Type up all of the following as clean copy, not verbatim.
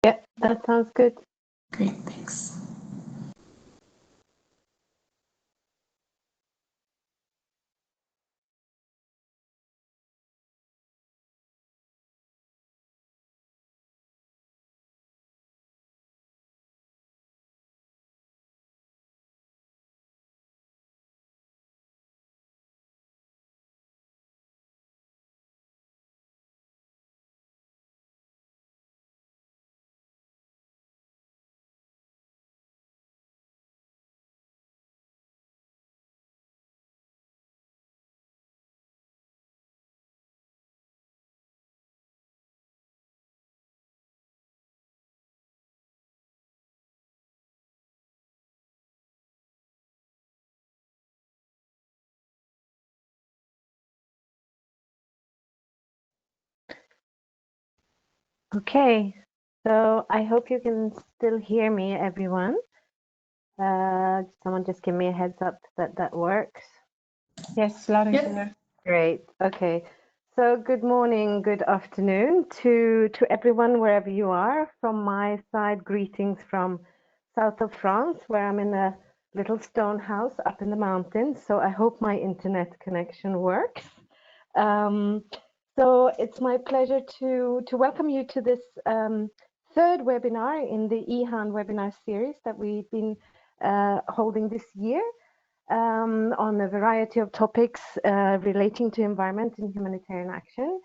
Yeah, that sounds good. Great, thanks. Okay, so I hope you can still hear me, everyone. Someone just give me a heads up that that works. Yes, loud and clear. Great. Okay. So good morning, good afternoon to everyone wherever you are. From my side, greetings from south of France, where I'm in a little stone house up in the mountains. So I hope my internet connection works. So it's my pleasure to welcome you to this third webinar in the EHAN webinar series that we've been holding this year. On a variety of topics relating to environment and humanitarian action.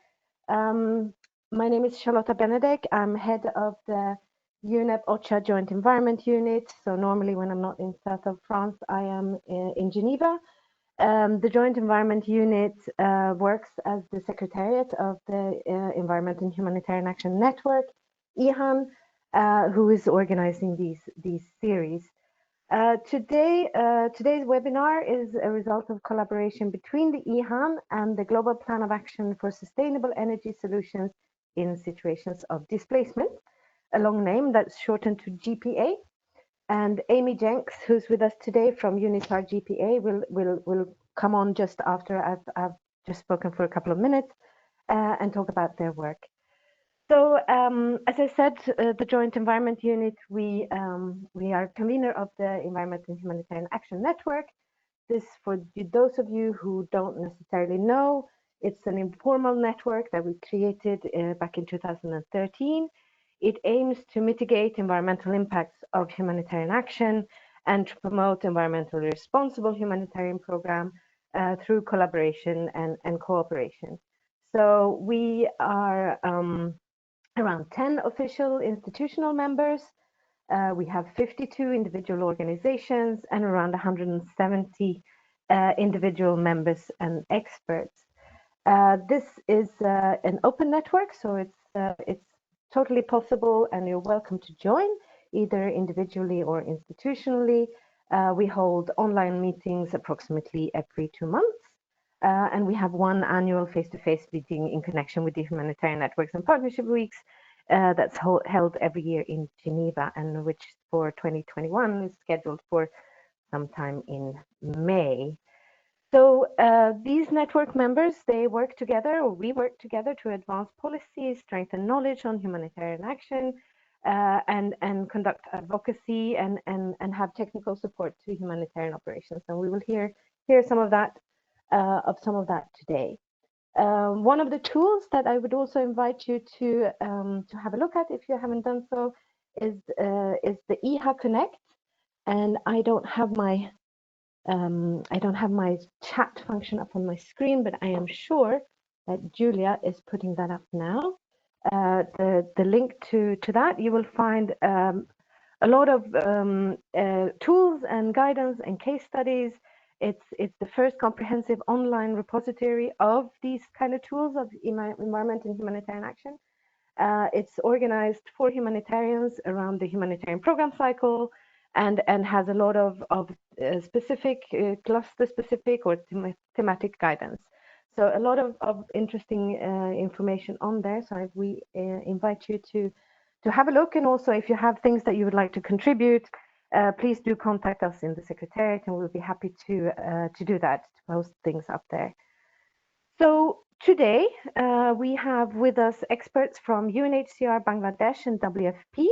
My name is Charlotta Benedek. I'm head of the UNEP OCHA Joint Environment Unit. So normally when I'm not in south of France, I am in Geneva. The Joint Environment Unit works as the Secretariat of the Environment and Humanitarian Action Network, EHAN, who is organizing these series. Today's webinar is a result of collaboration between the EHAN and the Global Plan of Action for Sustainable Energy Solutions in Situations of Displacement, a long name that's shortened to GPA. And Amy Jenks, who's with us today from Unhcr GPA, will come on just after I've just spoken for a couple of minutes and talk about their work. So, as I said, the Joint Environment Unit, we are convener of the Environment and Humanitarian Action Network. This, for those of you who don't necessarily know, it's an informal network that we created back in 2013. It aims to mitigate environmental impacts of humanitarian action and to promote environmentally responsible humanitarian program through collaboration and cooperation. So we are around 10 official institutional members. We have 52 individual organizations and around 170 individual members and experts. This is an open network, so it's totally possible and you're welcome to join either individually or institutionally. We hold online meetings approximately every 2 months. And we have one annual face-to-face meeting in connection with the Humanitarian Networks and Partnership Weeks that's held every year in Geneva, and which for 2021 is scheduled for sometime in May. So these network members, they work together, or we work together to advance policy, strengthen knowledge on humanitarian action, and conduct advocacy and have technical support to humanitarian operations. And we will hear some of that today. One of the tools that I would also invite you to have a look at, if you haven't done so, is the Eha Connect. And I don't have my chat function up on my screen, but I am sure that Julia is putting that up now. The link to that, you will find a lot of tools and guidance and case studies. It's the first comprehensive online repository of these kind of tools of environment and humanitarian action. It's organized for humanitarians around the humanitarian program cycle, and has a lot of specific cluster-specific or thematic guidance. So a lot of interesting information on there. So we invite you to have a look, and also if you have things that you would like to contribute, please do contact us in the Secretariat, and we'll be happy to do that, to post things up there. So today we have with us experts from UNHCR Bangladesh and WFP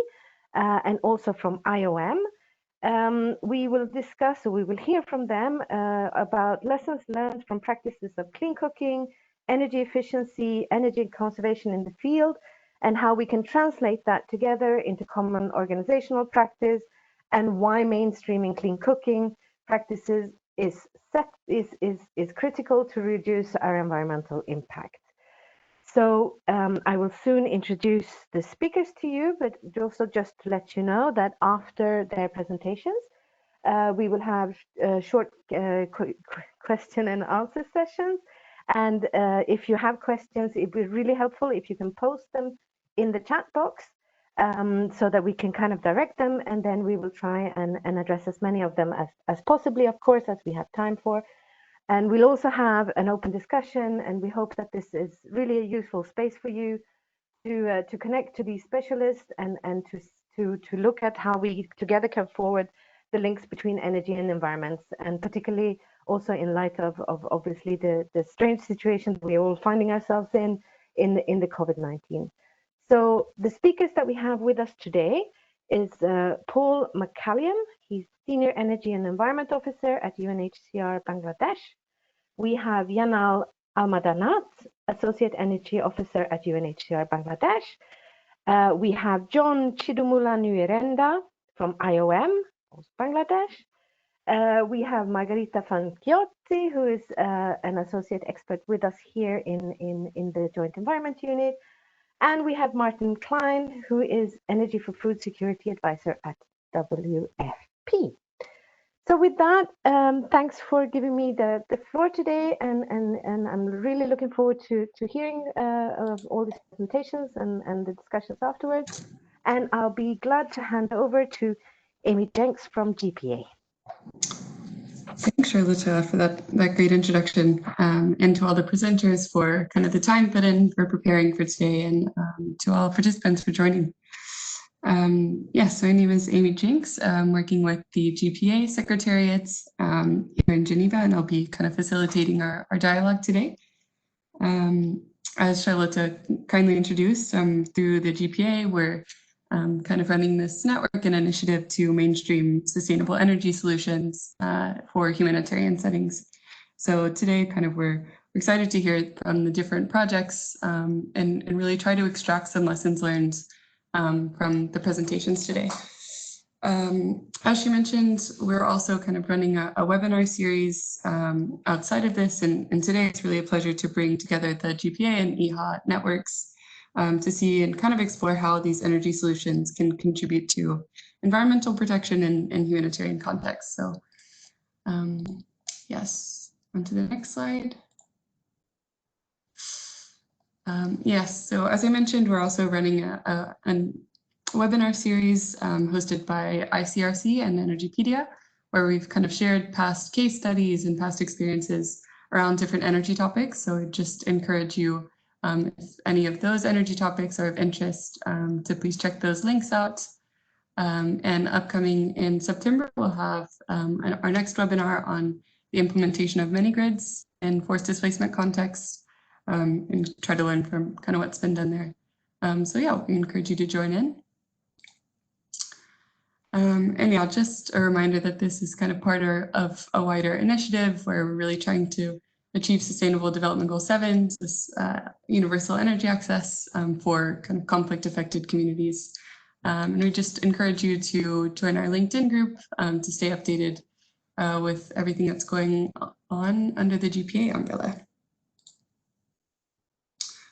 and also from IOM. We will discuss, or we will hear from them about lessons learned from practices of clean cooking, energy efficiency, energy conservation in the field, and how we can translate that together into common organizational practice, and why mainstreaming clean cooking practices is critical to reduce our environmental impact. So I will soon introduce the speakers to you, but also just to let you know that after their presentations, we will have short question and answer sessions. And if you have questions, it would be really helpful if you can post them in the chat box so that we can kind of direct them, and then we will try and address as many of them as possibly, of course, as we have time for. And we'll also have an open discussion, and we hope that this is really a useful space for you to connect to these specialists and to look at how we together can forward the links between energy and environments, and particularly also in light of obviously the strange situation we're all finding ourselves in the COVID-19. So the speakers that we have with us today is Paul McCallion. He's Senior Energy and Environment Officer at UNHCR Bangladesh. We have Yanal Almadanat, Associate Energy Officer at UNHCR Bangladesh. We have John Chidumula Nuirenda from IOM, Bangladesh. We have Margarita Fanchiotti, who is an associate expert with us here in the Joint Environment Unit. And we have Martin Klein, who is Energy for Food Security Advisor at WFP. So with that, thanks for giving me the floor today, and I'm really looking forward to hearing of all these presentations and the discussions afterwards. And I'll be glad to hand over to Amy Jenks from GPA. Thanks, Charlotte, for that great introduction, and to all the presenters for kind of the time put in for preparing for today, and to all participants for joining. Yes, my name is Amy Jenks. I'm working with the GPA Secretariat here in Geneva, and I'll be kind of facilitating our dialogue today. As Charlotte kindly introduced, through the GPA, we're kind of running this network and initiative to mainstream sustainable energy solutions for humanitarian settings. So today, kind of we're excited to hear from the different projects and really try to extract some lessons learned from the presentations today. As she mentioned, we're also kind of running a webinar series outside of this, and today it's really a pleasure to bring together the GPA and EHA networks to see and kind of explore how these energy solutions can contribute to environmental protection in humanitarian contexts. So yes, on to the next slide. Yes, so as I mentioned, we're also running a webinar series hosted by ICRC and Energypedia, where we've kind of shared past case studies and past experiences around different energy topics. So I just encourage you, if any of those energy topics are of interest, to please check those links out. And upcoming in September, we'll have our next webinar on the implementation of mini-grids in forced displacement contexts, and try to learn from kind of what's been done there. So yeah, we encourage you to join in. And yeah, just a reminder that this is kind of part of a wider initiative where we're really trying to achieve Sustainable Development Goal 7, this universal energy access for kind of conflict-affected communities. And we just encourage you to join our LinkedIn group to stay updated with everything that's going on under the GPA umbrella.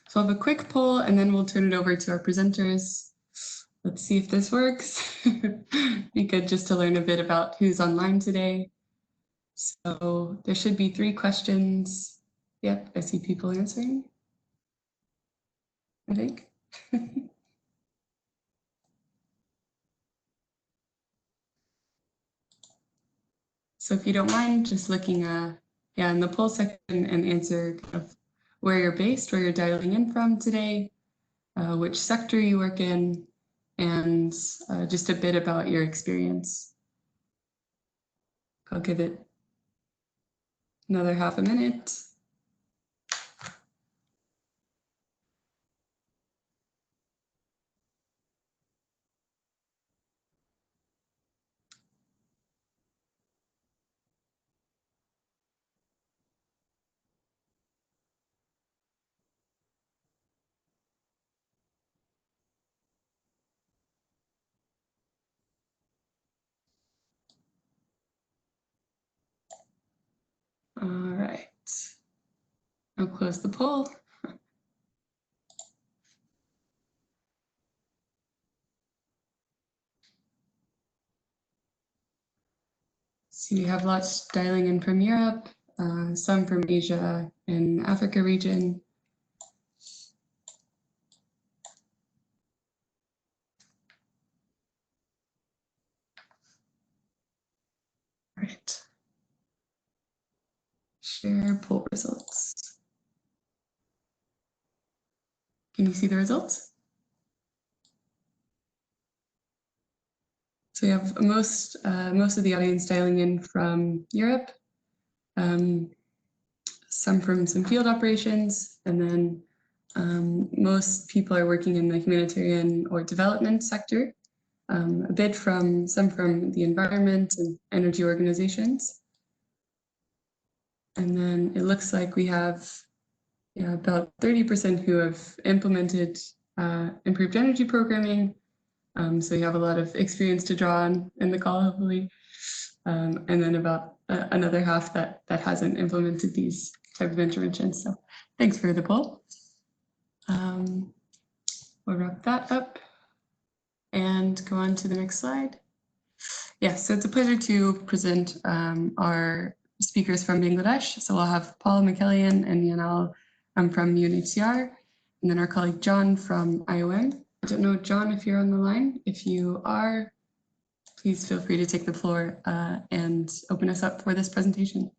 So I'll have a quick poll and then we'll turn it over to our presenters. Let's see if this works. Be good just to learn a bit about who's online today. So there should be 3 questions. Yep, I see people answering, I think. So if you don't mind just looking in the poll section and answer kind of where you're based, where you're dialing in from today, which sector you work in, and just a bit about your experience. I'll give it another half a minute. I'll close the poll. So we have lots dialing in from Europe, some from Asia and Africa region. Right. Share poll results. Can you see the results? So we have most of the audience dialing in from Europe, some from some field operations, and then most people are working in the humanitarian or development sector, a bit from some from the environment and energy organizations. And then it looks like we have about 30% who have implemented improved energy programming. So you have a lot of experience to draw on in the call, hopefully. And then about another half that hasn't implemented these type of interventions. So thanks for the poll. We'll wrap that up and go on to the next slide. Yeah, so it's a pleasure to present our speakers from Bangladesh. So we'll have Paul McKellian and Yanal from UNHCR, and then our colleague John from IOM. I don't know, John, if you're on the line. If you are, please feel free to take the floor and open us up for this presentation.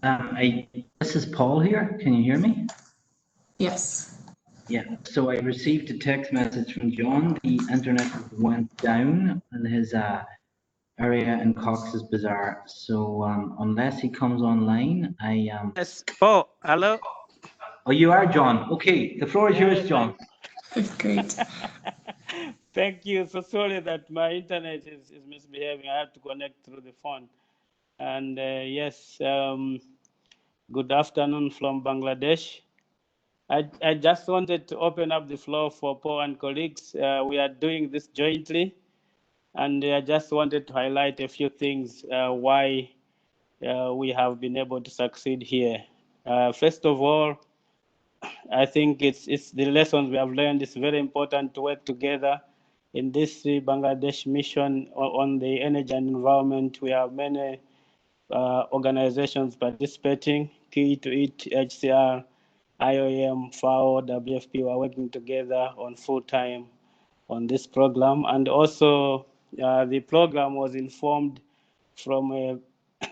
This is Paul here. Can you hear me? Yes. Yeah. So I received a text message from John. The internet went down in his area in Cox's Bazar. So unless he comes online, Yes. Oh, hello. Oh, you are John. Okay, the floor is yours, John. Great. Thank you. So sorry that my internet is misbehaving. I have to connect through the phone. And yes, good afternoon from Bangladesh. I just wanted to open up the floor for Paul and colleagues. We are doing this jointly. And I just wanted to highlight a few things why we have been able to succeed here. First of all, I think it's the lessons we have learned. It's very important to work together in this Bangladesh mission on the energy and environment. We have many organizations participating, key to it, HCR, IOM, FAO, WFP, we are working together on full time on this program. And also the program was informed from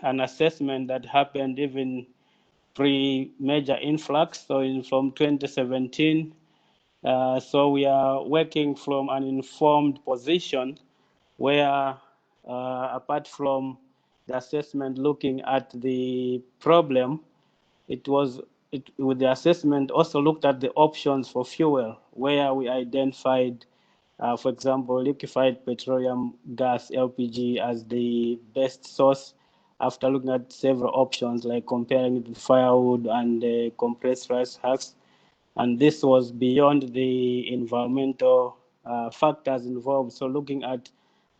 an assessment that happened even pre-major influx, so from 2017. So we are working from an informed position where, apart from the assessment looking at the problem, with the assessment also looked at the options for fuel, where we identified, for example, liquefied petroleum gas, LPG, as the best source after looking at several options, like comparing it with firewood and compressed rice husks. And this was beyond the environmental factors involved. So looking at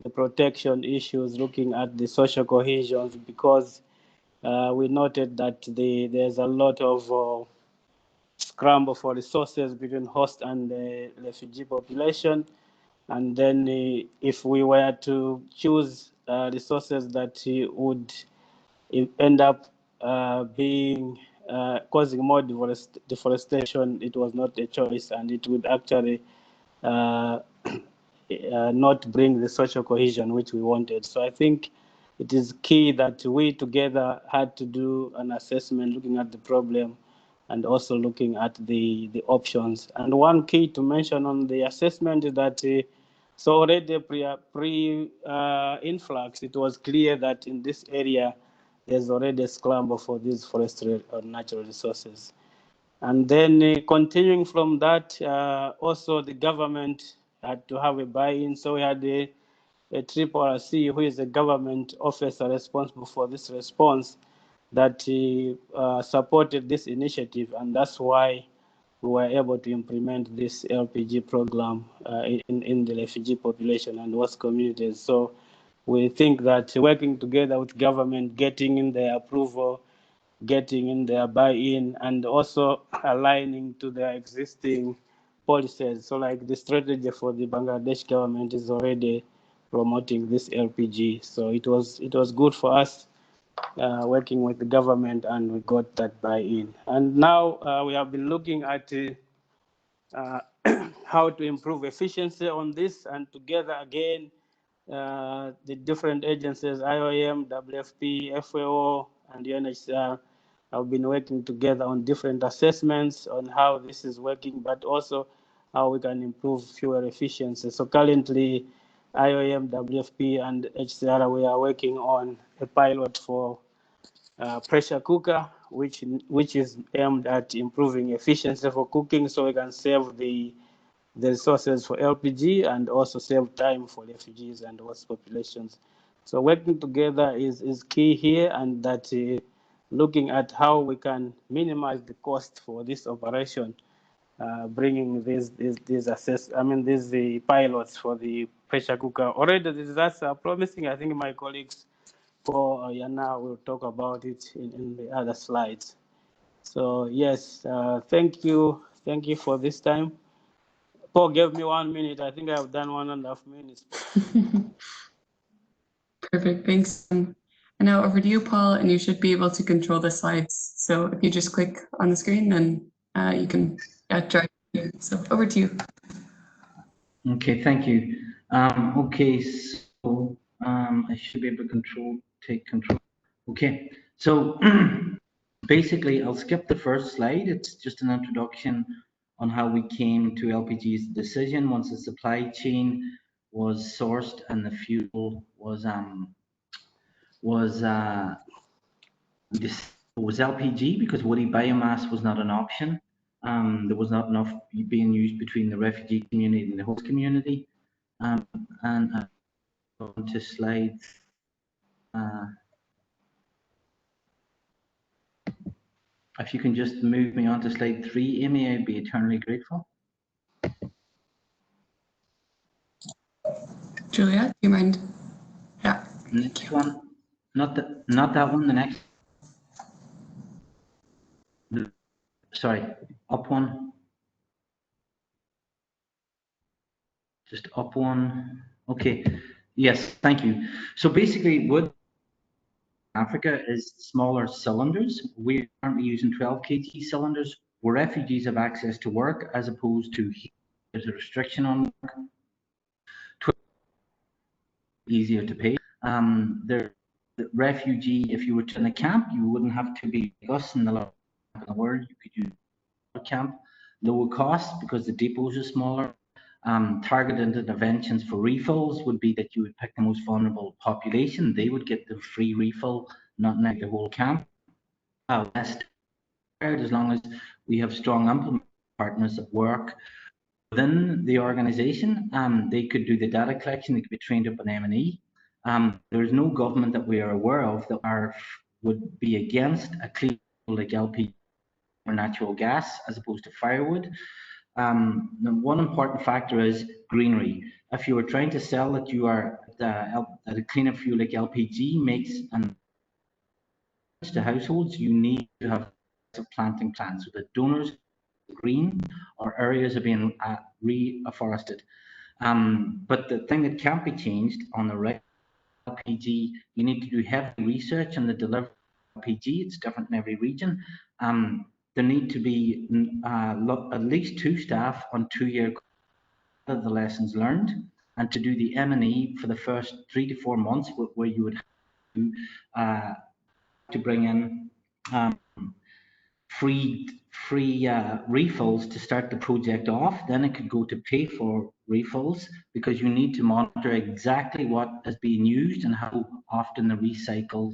the protection issues, looking at the social cohesion, because we noted that there's a lot of scramble for resources between host and the refugee population. And then if we were to choose resources that would end up being causing more deforestation, it was not a choice, and it would actually not bring the social cohesion which we wanted. So I think it is key that we together had to do an assessment looking at the problem and also looking at the options. And one key to mention on the assessment is that so already pre-influx, it was clear that in this area, there's already a scramble for these forestry or natural resources. And then continuing from that, also the government had to have a buy-in. So we had a triple RC, who is a government officer responsible for this response, that supported this initiative. And that's why we were able to implement this LPG program in the refugee population and host communities. So we think that working together with government, getting in their approval, getting in their buy-in, and also aligning to their existing policies. So like the strategy for the Bangladesh government is already promoting this LPG. So it was good for us working with the government, and we got that buy-in. And now we have been looking at how to improve efficiency on this, and together again, the different agencies, IOM, WFP, FAO, and UNHCR have been working together on different assessments on how this is working, but also how we can improve fuel efficiency. So currently, IOM, WFP, and HCR, we are working on a pilot for pressure cooker, which is aimed at improving efficiency for cooking, so we can save the resources for LPG and also save time for refugees and host populations. So working together is key here, and that looking at how we can minimize the cost for this operation, bringing these the pilots for the pressure cooker. Already the results are promising. I think my colleagues Paul Yana will talk about it in the other slides. So yes, thank you for this time. Paul gave me 1 minute. I think I've done 1.5 minutes. Perfect, thanks. And now over to you, Paul, and you should be able to control the slides. So if you just click on the screen, then you can drive. So over to you. Okay, thank you. Okay, so I should be able to take control. Okay, so basically I'll skip the first slide. It's just an introduction on how we came to LPG's decision once the supply chain was sourced and the fuel was LPG, because woody biomass was not an option. There was not enough being used between the refugee community and the host community. And on to slides. If you can just move me on to slide 3, Amy, I'd be eternally grateful. Julia, do you mind? Yeah. Next one. Not that one, the next. Sorry, up one. Just up one. Okay. Yes, thank you. So basically, wood Africa is smaller cylinders. We're currently using 12 kg cylinders where refugees have access to work, as opposed to there's a restriction on work. Easier to pay. The refugee, if you were in a camp, you wouldn't have to be like us in the world. You could use a camp, lower cost because the depots are smaller. Targeted interventions for refills would be that you would pick the most vulnerable population. They would get the free refill, not necessarily the whole camp. As long as we have strong implement partners that work within the organization, they could do the data collection. They could be trained up on M&E. There's no government that we are aware of that would be against a clean like LPG or natural gas as opposed to firewood. The one important factor is greenery. If you are trying to sell that you are a cleaner fuel like LPG makes an to households, you need to have planting plans so that donors green or areas are being reforested. But the thing that can't be changed on the right LPG, you need to do heavy research on the delivery of LPG. It's different in every region. There need to be at least 2 staff on 2-year of the lessons learned, and to do the M&E for the first 3 to 4 months, where you would have to bring in free refills to start the project off. Then it could go to pay for refills, because you need to monitor exactly what is being used and how often the recycle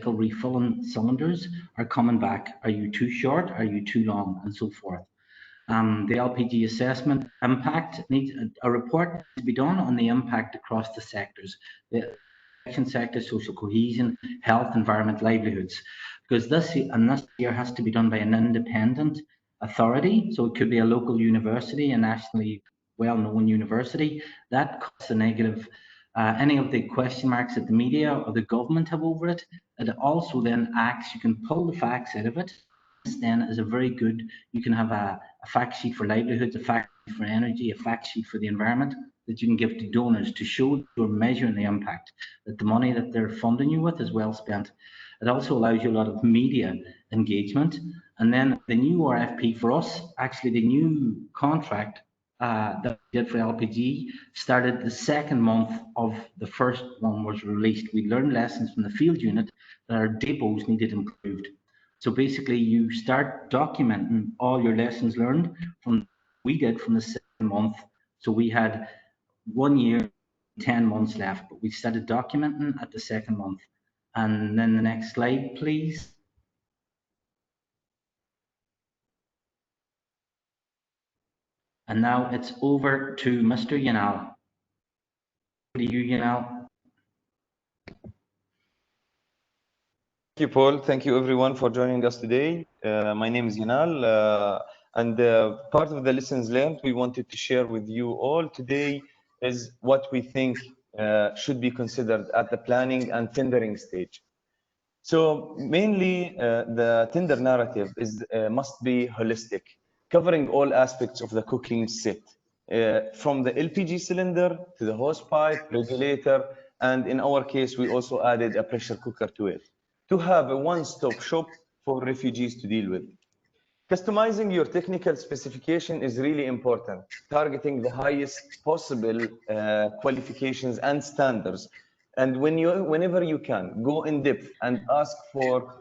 refilling cylinders are coming back. Are you too short? Are you too long? And so forth. The LPG assessment impact needs a report to be done on the impact across the sectors. The sector, social cohesion, health, environment, livelihoods, because this year has to be done by an independent authority. So it could be a local university, a nationally well-known university. That costs a negative any of the question marks that the media or the government have over it. It also then acts, you can pull the facts out of it. This then is a very good, you can have a fact sheet for livelihoods, a fact sheet for energy, a fact sheet for the environment that you can give to donors to show you're measuring the impact, that the money that they're funding you with is well spent. It also allows you a lot of media engagement. And then the new RFP for us, actually the new contract that we did for LPG started the second month of the first one was released. We learned lessons from the field unit that our depots needed improved. So basically you start documenting all your lessons learned from we did from the second month. So we had 1 year, 10 months left, but we started documenting at the second month. And then the next slide, please. And now it's over to Mr. Yanal. To you, Yanal. Thank you, Paul. Thank you, everyone, for joining us today. My name is Yanal, and part of the lessons learned we wanted to share with you all today is what we think should be considered at the planning and tendering stage. So mainly, the tender narrative is must be holistic, covering all aspects of the cooking set, from the LPG cylinder to the hose pipe, regulator, and in our case, we also added a pressure cooker to it, to have a one-stop shop for refugees to deal with. Customizing your technical specification is really important, targeting the highest possible qualifications and standards. And whenever you can, go in depth and ask for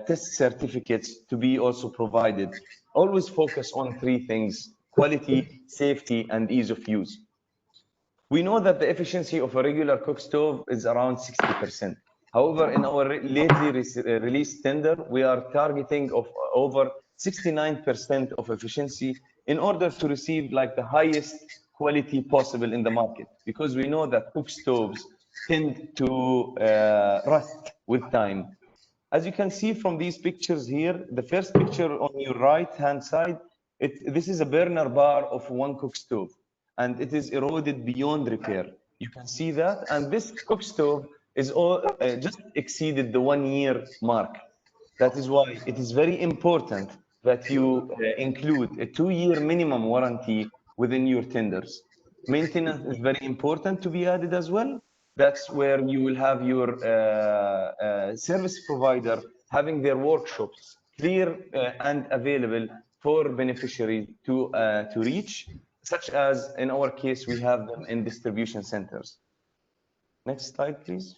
test certificates to be also provided. Always focus on three things: quality, safety, and ease of use. We know that the efficiency of a regular cook stove is around 60%. However, in our lately released tender, we are targeting of over 69% of efficiency in order to receive like the highest quality possible in the market, because we know that cook stoves tend to rust with time. As you can see from these pictures here, the first picture on your right-hand side, this is a burner bar of one cook stove, and it is eroded beyond repair. You can see that, and this cook stove is all just exceeded the 1 year mark. That is why it is very important that you include a 2-year minimum warranty within your tenders. Maintenance is very important to be added as well. That's where you will have your service provider having their workshops clear and available for beneficiaries to reach, such as in our case, we have them in distribution centers. Next slide, please.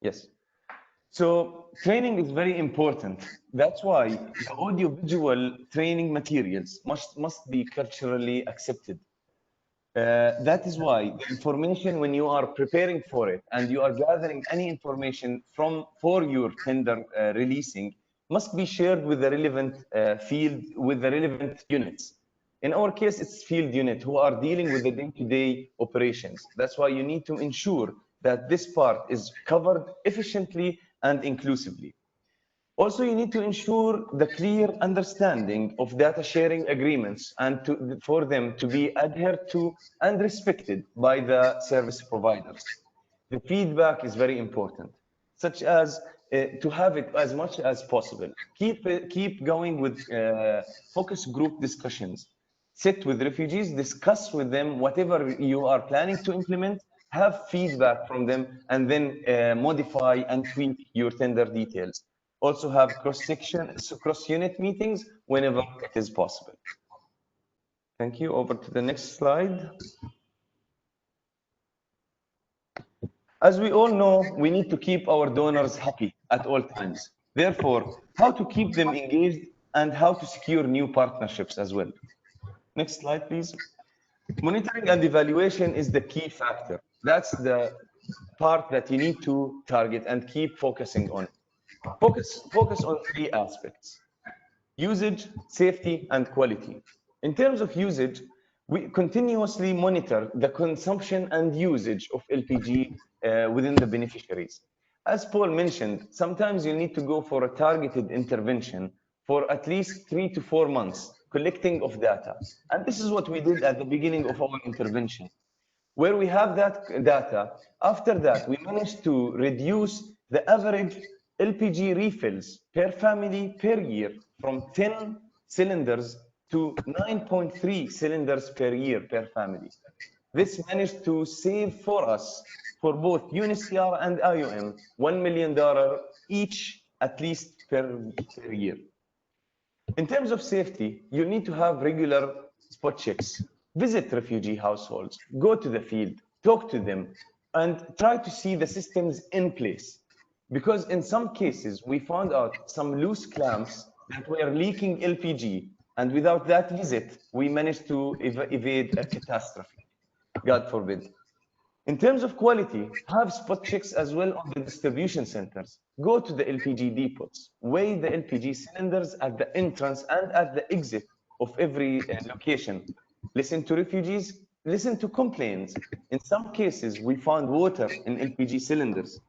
Yes. So training is very important. That's why the audiovisual training materials must be culturally accepted. That is why the information, when you are preparing for it and you are gathering any information for your tender releasing, must be shared with the relevant field, with the relevant units. In our case, it's field unit who are dealing with the day-to-day operations. That's why you need to ensure that this part is covered efficiently and inclusively. Also, you need to ensure the clear understanding of data sharing agreements and for them to be adhered to and respected by the service providers. The feedback is very important, such as to have it as much as possible. Keep going with focus group discussions. Sit with refugees, discuss with them whatever you are planning to implement, have feedback from them, and then modify and tweak your tender details. Also have cross-unit meetings whenever it is possible. Thank you. Over to the next slide. As we all know, we need to keep our donors happy at all times. Therefore, how to keep them engaged and how to secure new partnerships as well. Next slide, please. Monitoring and evaluation is the key factor. That's the part that you need to target and keep focusing on. Focus on three aspects: usage, safety, and quality. In terms of usage, we continuously monitor the consumption and usage of LPG within the beneficiaries. As Paul mentioned, sometimes you need to go for a targeted intervention for at least 3 to 4 months, collecting of data. And this is what we did at the beginning of our intervention. Where we have that data, after that, we managed to reduce the average LPG refills per family per year from 10 cylinders to 9.3 cylinders per year per family. This managed to save for us, for both UNHCR and IOM, $1 million each, at least per year. In terms of safety, you need to have regular spot checks. Visit refugee households, go to the field, talk to them, and try to see the systems in place. Because in some cases, we found out some loose clamps that were leaking LPG, and without that visit, we managed to evade a catastrophe. God forbid. In terms of quality, have spot checks as well on the distribution centers. Go to the LPG depots, weigh the LPG cylinders at the entrance and at the exit of every location. Listen to refugees, listen to complaints. In some cases, we found water in LPG cylinders.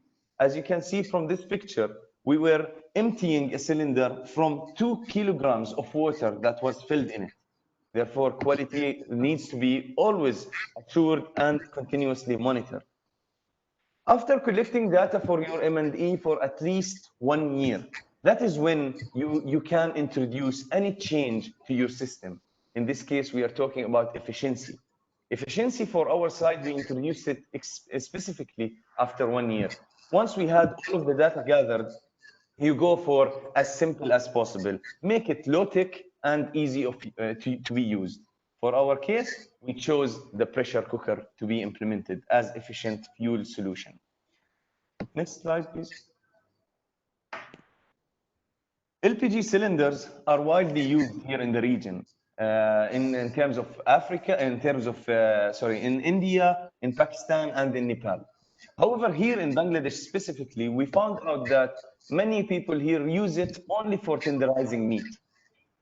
As you can see from this picture, we were emptying a cylinder from 2 kilograms of water that was filled in it. Therefore, quality needs to be always assured and continuously monitored. After collecting data for your M&E for at least 1 year, that is when you can introduce any change to your system. In this case, we are talking about efficiency. Efficiency for our side, we introduced it specifically after 1 year. Once we had all of the data gathered, you go for as simple as possible. Make it low-tech and easy to be used. For our case, we chose the pressure cooker to be implemented as efficient fuel solution. Next slide, please. LPG cylinders are widely used here in the region. In terms of Africa, in terms of, in India, in Pakistan, and in Nepal. However, here in Bangladesh specifically, we found out that many people here use it only for tenderizing meat.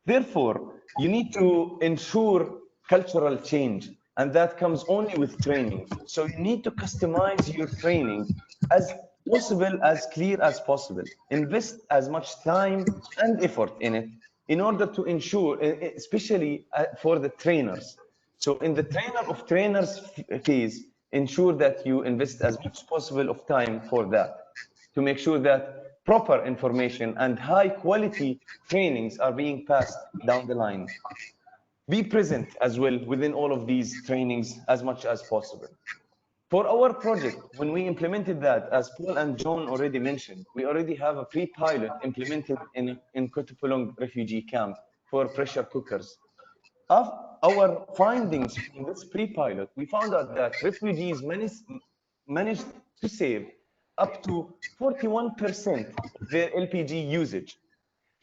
Therefore, you need to ensure cultural change, and that comes only with training. So you need to customize your training as possible, as clear as possible. Invest as much time and effort in it in order to ensure, especially for the trainers. So in the trainer of trainers phase, ensure that you invest as much possible of time for that, to make sure that proper information and high quality trainings are being passed down the line. Be present as well within all of these trainings as much as possible. For our project, when we implemented that, as Paul and John already mentioned, we already have a pre-pilot implemented in Kutupalong refugee camp for pressure cookers. Of our findings from this pre-pilot, we found out that refugees managed to save up to 41% of their LPG usage.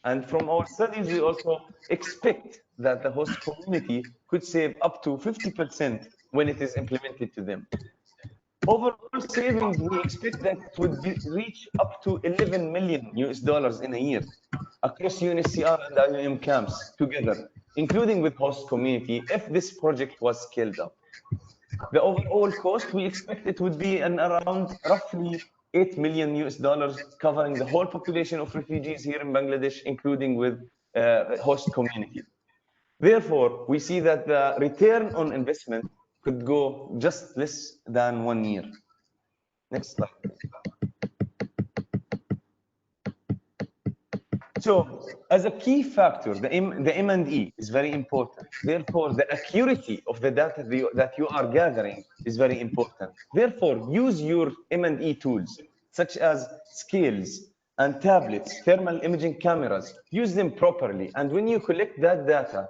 And from our studies, we also expect that the host community could save up to 50% when it is implemented to them. Overall savings, we expect that it would reach up to $11 million in a year across UNHCR and IOM camps together, including with host community, if this project was scaled up. The overall cost, we expect it would be around roughly $8 million covering the whole population of refugees here in Bangladesh, including with host community. Therefore, we see that the return on investment could go just less than 1 year. Next slide. So, as a key factor, the M&E is very important. Therefore, the accuracy of the data that you are gathering is very important. Therefore, use your M&E tools, such as scales and tablets, thermal imaging cameras. Use them properly. And when you collect that data,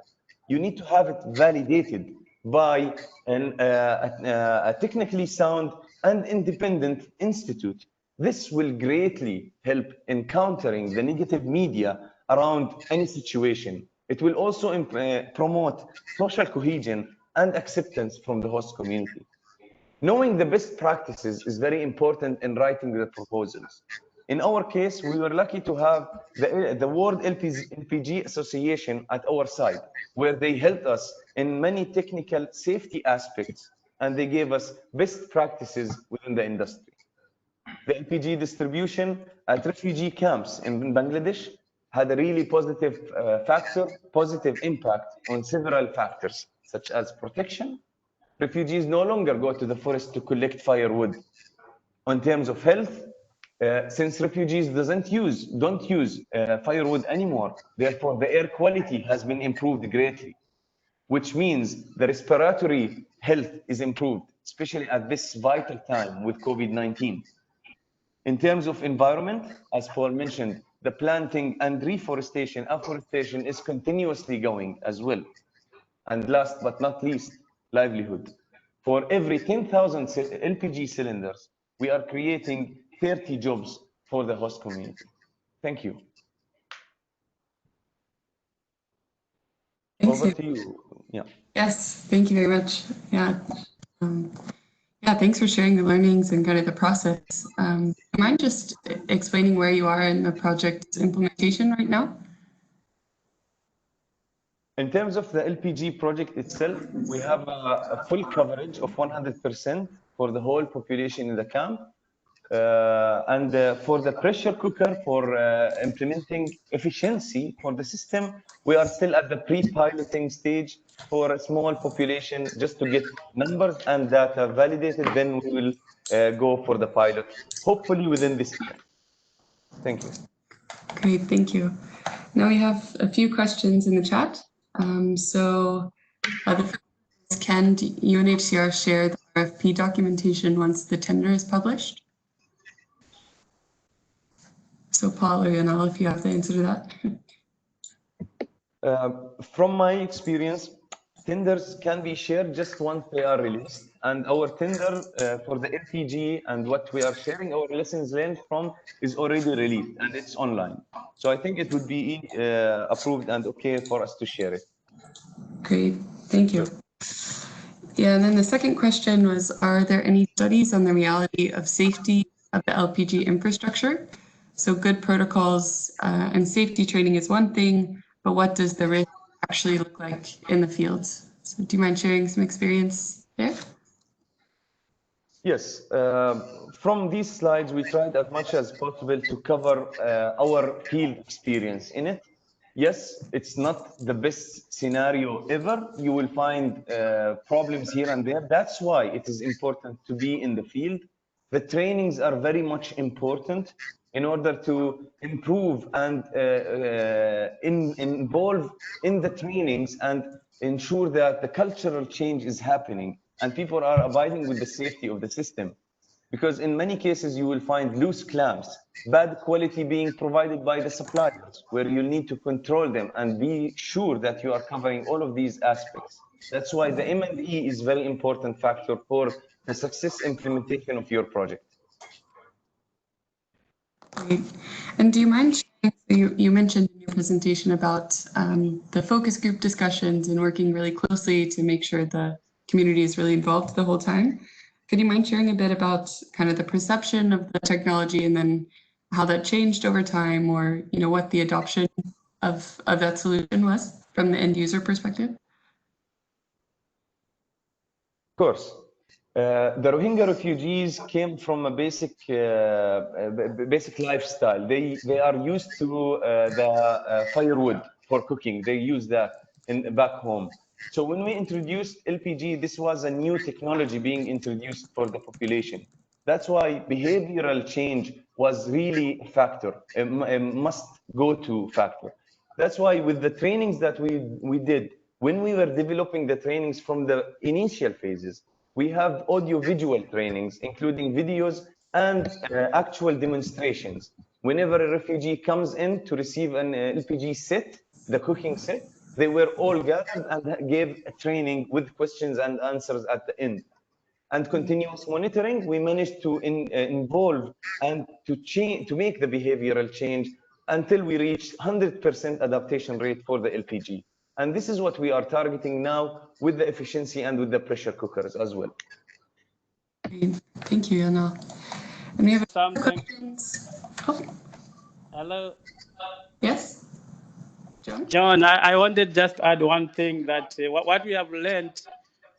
you need to have it validated by a technically sound and independent institute. This will greatly help in countering the negative media around any situation. It will also promote social cohesion and acceptance from the host community. Knowing the best practices is very important in writing the proposals. In our case, we were lucky to have the World LPG Association at our side, where they helped us in many technical safety aspects, and they gave us best practices within the industry. The LPG distribution at refugee camps in Bangladesh had a really positive positive impact on several factors, such as protection. Refugees no longer go to the forest to collect firewood. On terms of health, since refugees don't use firewood anymore, therefore the air quality has been improved greatly, which means the respiratory health is improved, especially at this vital time with COVID-19. In terms of environment, as Paul mentioned, the planting and afforestation is continuously going as well. And last but not least, livelihood. For every 10,000 LPG cylinders, we are creating 30 jobs for the host community. Thank you. Thanks. Over to you. Yeah. Yes, thank you very much. Yeah. Yeah, thanks for sharing the learnings and kind of the process. Do you mind just explaining where you are in the project implementation right now? In terms of the LPG project itself, we have a full coverage of 100% for the whole population in the camp. And for the pressure cooker, for implementing efficiency for the system, we are still at the pre-piloting stage for a small population, just to get numbers and data validated. Then we will go for the pilot, hopefully within this year. Thank you. Great, thank you. Now we have a few questions in the chat. The first is, can UNHCR share the RFP documentation once the tender is published? So Paul or Yanal, if you have the answer to that. From my experience, tenders can be shared just once they are released. And our tender for the LPG and what we are sharing our lessons learned from is already released and it's online. So I think it would be approved and okay for us to share it. Great, thank you. Yeah, and then the second question was, are there any studies on the reality of safety of the LPG infrastructure? So good protocols and safety training is one thing, but what does the risk actually look like in the field? So do you mind sharing some experience there? Yes, from these slides, we tried as much as possible to cover our field experience in it. Yes, it's not the best scenario ever. You will find problems here and there. That's why it is important to be in the field. The trainings are very much important in order to improve and involve in the trainings and ensure that the cultural change is happening and people are abiding with the safety of the system. Because in many cases, you will find loose clamps, bad quality being provided by the suppliers, where you need to control them and be sure that you are covering all of these aspects. That's why the M&E is a very important factor for the success implementation of your project. Great. And do you mind sharing, you mentioned in your presentation about the focus group discussions and working really closely to make sure the community is really involved the whole time. Could you mind sharing a bit about kind of the perception of the technology and then how that changed over time, or what the adoption of that solution was from the end user perspective? Of course. The Rohingya refugees came from a basic lifestyle. They are used to the firewood for cooking. They use that back home. So when we introduced LPG, this was a new technology being introduced for the population. That's why behavioral change was really a factor, a must-go-to factor. That's why with the trainings that we did, when we were developing the trainings from the initial phases, we have audio-visual trainings, including videos and actual demonstrations. Whenever a refugee comes in to receive an LPG set, the cooking set, they were all gathered and gave a training with questions and answers at the end. And continuous monitoring, we managed to involve and to make the behavioral change until we reached 100% adaptation rate for the LPG. And this is what we are targeting now with the efficiency and with the pressure cookers as well. Great. Thank you, Yana. And we have Something. questions. Oh. Hello. Yes, John? John, I wanted just to add one thing that what we have learned.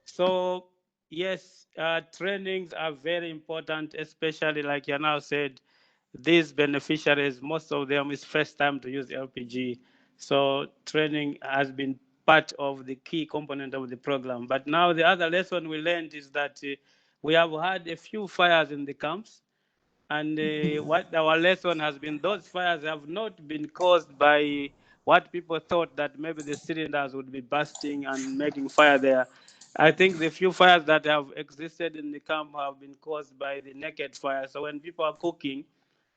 So yes, trainings are very important, especially like Yana said, these beneficiaries, most of them is first time to use LPG. So training has been part of the key component of the program. But now the other lesson we learned is that we have had a few fires in the camps. And what our lesson has been, those fires have not been caused by what people thought, that maybe the cylinders would be bursting and making fire there. I think the few fires that have existed in the camp have been caused by the naked fire. So when people are cooking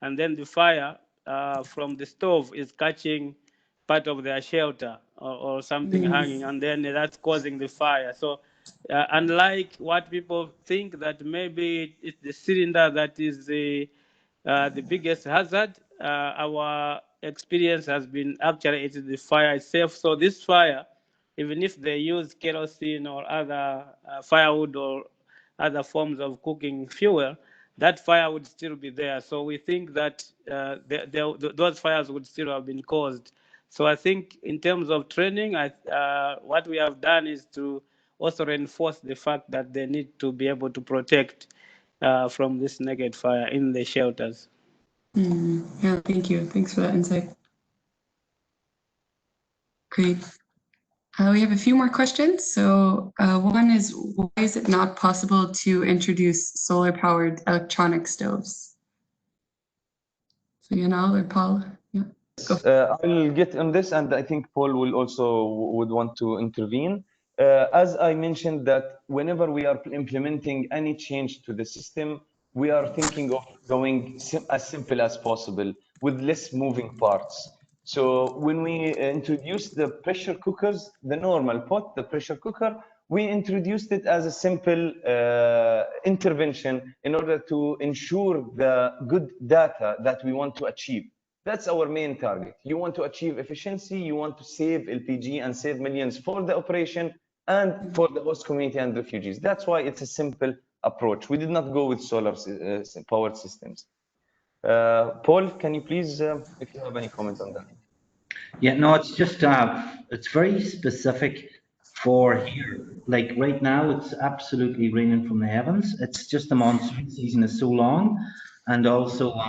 and then the fire from the stove is catching part of their shelter or something hanging, and then that's causing the fire. So unlike what people think, that maybe it's the cylinder that is the biggest hazard, our experience has been actually it's the fire itself. So this fire, even if they use kerosene or other firewood or other forms of cooking fuel, that fire would still be there. So we think that those fires would still have been caused. So I think in terms of training, what we have done is to also reinforce the fact that they need to be able to protect from this naked fire in the shelters. Yeah, thank you. Thanks for that insight. Great. We have a few more questions. So one is, why is it not possible to introduce solar-powered electronic stoves? So Yanal or Paul? Yeah. I'll get on this, and I think Paul will also would want to intervene. As I mentioned, that whenever we are implementing any change to the system, we are thinking of going as simple as possible with less moving parts. So when we introduced the pressure cookers, the normal pot, the pressure cooker, we introduced it as a simple intervention in order to ensure the good data that we want to achieve. That's our main target. You want to achieve efficiency, you want to save LPG and save millions for the operation and for the host community and refugees. That's why it's a simple approach. We did not go with solar powered systems. Paul, can you please, if you have any comment on that? Yeah, no, it's just it's very specific for here. Like right now, it's absolutely raining from the heavens. It's just the monsoon season is so long, and also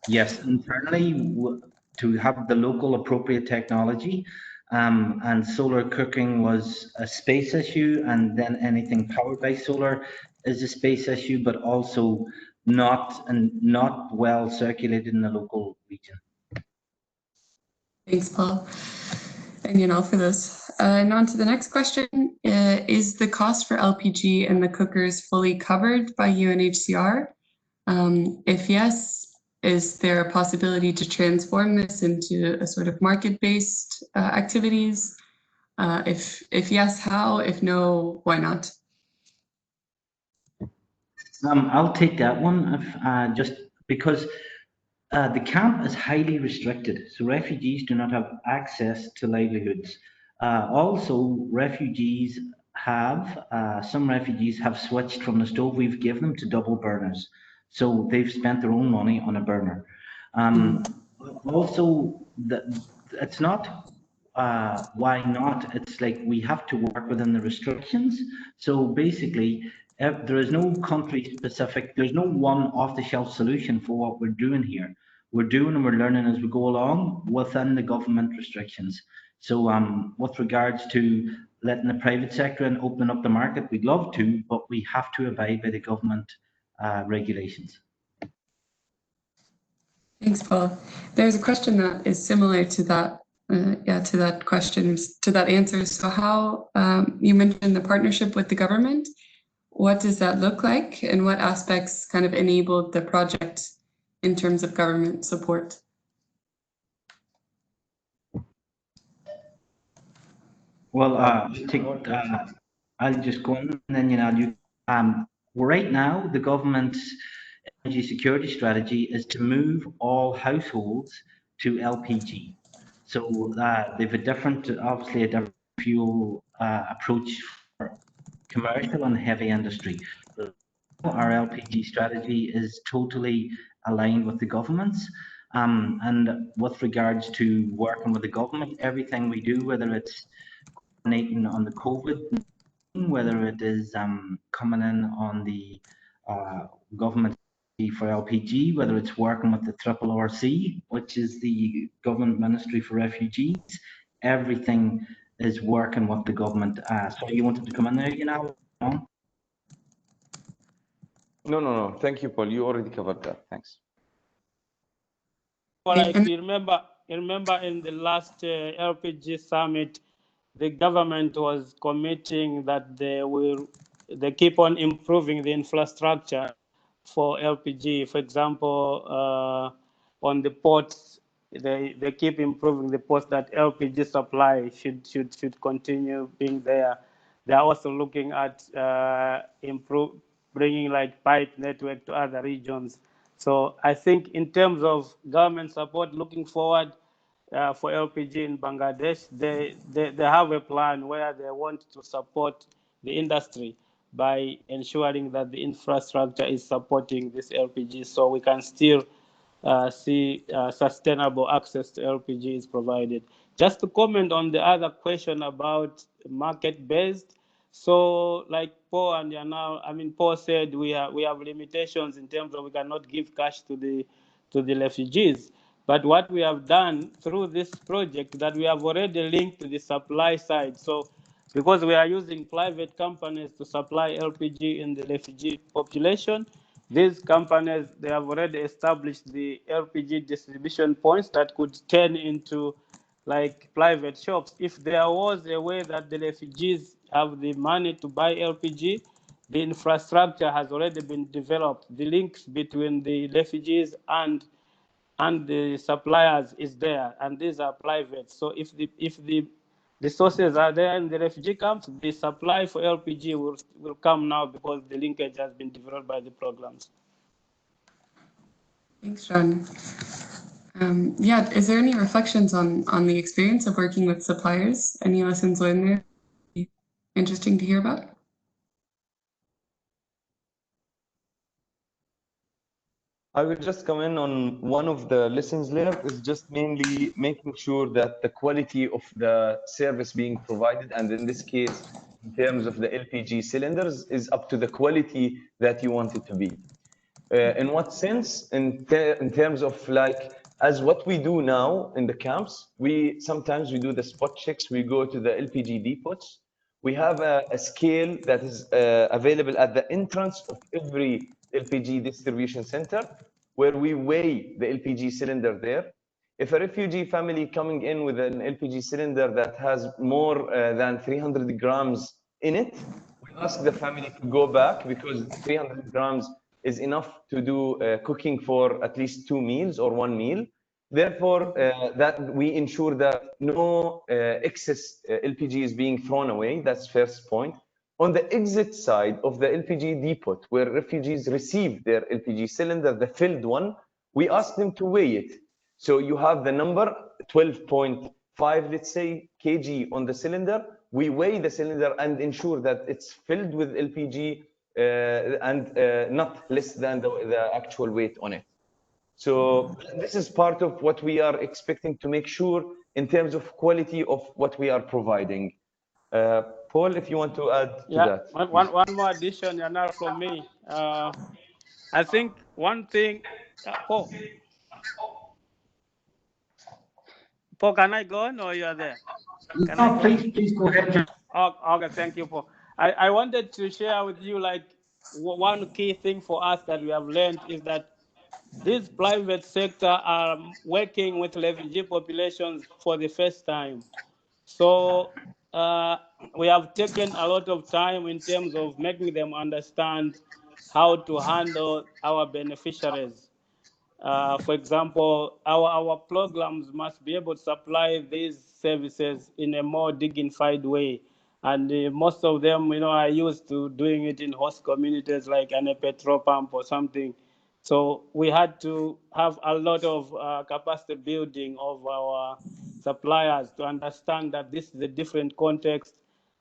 yes, internally to have the local appropriate technology, and solar cooking was a space issue, and then anything powered by solar is a space issue, but also not well circulated in the local region. Thanks, Paul. And Yanal for this. And on to the next question. Is the cost for LPG and the cookers fully covered by UNHCR? If yes, is there a possibility to transform this into a sort of market-based activities? If yes, how? If no, why not? I'll take that one, if, just because the camp is highly restricted, so refugees do not have access to livelihoods. Also, some refugees have switched from the stove we've given them to double burners. So they've spent their own money on a burner. Also, it's not why not? It's like we have to work within the restrictions. So basically, there is no country specific, there's no one off-the-shelf solution for what we're doing here. We're doing and we're learning as we go along within the government restrictions. So with regards to letting the private sector and opening up the market, we'd love to, but we have to abide by the government regulations. Thanks, Paul. There's a question that is similar to that. To that question, to that answer. So how, you mentioned the partnership with the government. What does that look like, and what aspects kind of enabled the project in terms of government support? Well, I'll just go on, and then right now the government's energy security strategy is to move all households to LPG. So they've obviously a different fuel approach for commercial and heavy industry. Our LPG strategy is totally aligned with the government's. And with regards to working with the government, everything we do, whether it's coordinating on the COVID, whether it is coming in on the government for LPG, whether it's working with the RRC, which is the Government Ministry for Refugees. Everything is working what the government asked. So you wanted to come in there, you know? No. Thank you, Paul. You already covered that. Thanks. Well, like you remember in the last LPG summit, the government was committing that they keep on improving the infrastructure for LPG. For example, on the ports, they keep improving the ports, that LPG supply should continue being there. They are also looking at bringing like pipe network to other regions. So I think in terms of government support looking forward for LPG in Bangladesh, they have a plan where they want to support the industry by ensuring that the infrastructure is supporting this LPG, so we can still see sustainable access to LPG is provided. Just to comment on the other question about market-based, so like Paul and Yanal, Paul said we have limitations in terms of we cannot give cash to the refugees. But what we have done through this project, that we have already linked to the supply side. So because we are using private companies to supply LPG in the refugee population, these companies, they have already established the LPG distribution points that could turn into like private shops. If there was a way that the refugees have the money to buy LPG, the infrastructure has already been developed. The links between the refugees and the suppliers is there, and these are private. So if the resources are there in the refugee camps, the supply for LPG will come now because the linkage has been developed by the programs. Thanks, John. Yeah, is there any reflections on the experience of working with suppliers? Any lessons learned there? Interesting to hear about? I will just come in on one of the lessons learned is just mainly making sure that the quality of the service being provided, and in this case, in terms of the LPG cylinders, is up to the quality that you want it to be. In what sense? In terms of like, as what we do now in the camps, sometimes we do the spot checks, we go to the LPG depots. We have a scale that is available at the entrance of every LPG distribution center, where we weigh the LPG cylinder there. If a refugee family coming in with an LPG cylinder that has more than 300 grams in it, we ask the family to go back, because 300 grams is enough to do cooking for at least 2 meals or 1 meal. Therefore, that we ensure that no excess LPG is being thrown away. That's first point. On the exit side of the LPG depot, where refugees receive their LPG cylinder, the filled one, we ask them to weigh it. So you have the number 12.5, let's say, kg on the cylinder. We weigh the cylinder and ensure that it's filled with LPG and not less than the actual weight on it. So this is part of what we are expecting to make sure in terms of quality of what we are providing. Paul, if you want to add to that. One more addition, Yanar, from me. I think one thing, Paul, can I go on, or you are there? Please go ahead. Oh, okay, thank you, Paul. I wanted to share with you, like, one key thing for us that we have learned is that these private sector are working with refugee populations for the first time. So we have taken a lot of time in terms of making them understand how to handle our beneficiaries. For example, our programs must be able to supply these services in a more dignified way. And most of them, are used to doing it in host communities like a petrol pump or something. So we had to have a lot of capacity building of our suppliers to understand that this is a different context,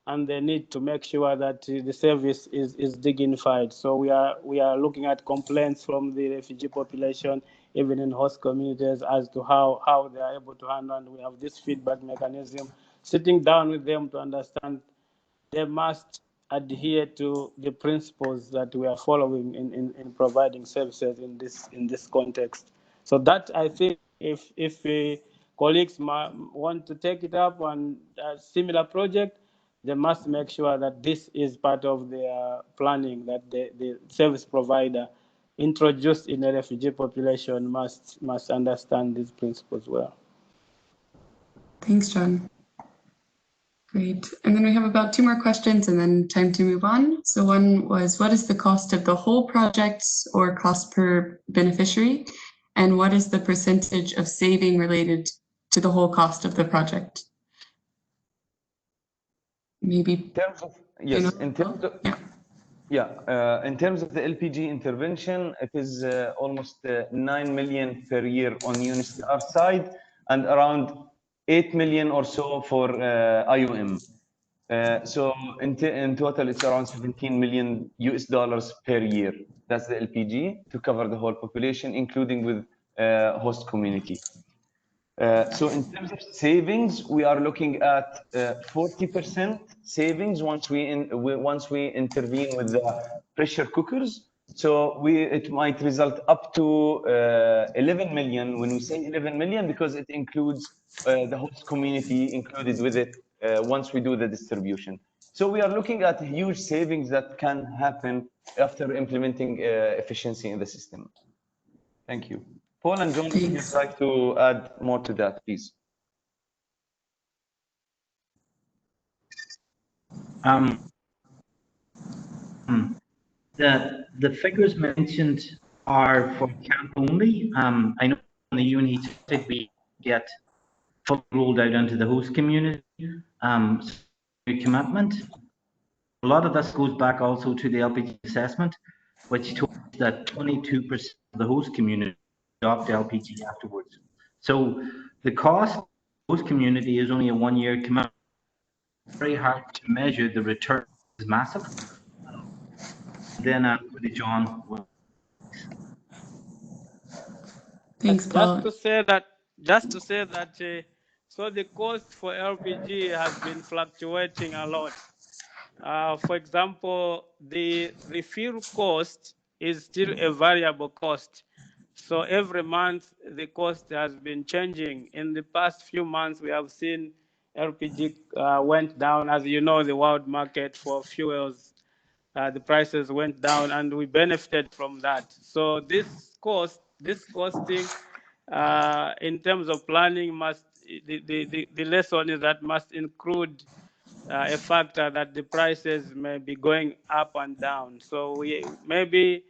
and they need to make sure that the service is dignified. So we are looking at complaints from the refugee population, even in host communities, as to how they are able to handle, and we have this feedback mechanism, sitting down with them to understand they must adhere to the principles that we are following in providing services in this context. So that, I think, if colleagues want to take it up on a similar project, they must make sure that this is part of their planning, that the service provider introduced in a refugee population must understand these principles well. Thanks, John. Great. And then we have about 2 more questions and then time to move on. So one was, what is the cost of the whole project or cost per beneficiary? And what is the percentage of saving related to the whole cost of the project? Maybe. In terms of, yes, in terms of, in terms of the LPG intervention, it is almost 9 million per year on UNHCR side and around 8 million or so for IOM. So in total, it's around 17 million US dollars per year. That's the LPG to cover the whole population, including with host community. So in terms of savings, we are looking at 40% savings once we intervene with the pressure cookers. So it might result up to 11 million. When we say 11 million, because it includes the host community included with it once we do the distribution. So we are looking at huge savings that can happen after implementing efficiency in the system. Thank you. Paul and John, if you'd like to add more to that, please. The figures mentioned are for camp only. I know on the UNEP we get fully rolled out into the host community commitment. A lot of this goes back also to the LPG assessment, which told us that 22% of the host community adopt LPG afterwards. So the cost of the host community is only a 1-year commitment. Very hard to measure. The return is massive. Then John. Thanks, Paul. Just to say that, so the cost for LPG has been fluctuating a lot. For example, the refill cost is still a variable cost. So every month, the cost has been changing. In the past few months, we have seen LPG went down. As you know, the world market for fuels, the prices went down, and we benefited from that. So this costing, in terms of planning, the lesson is that must include a factor that the prices may be going up and down. So maybe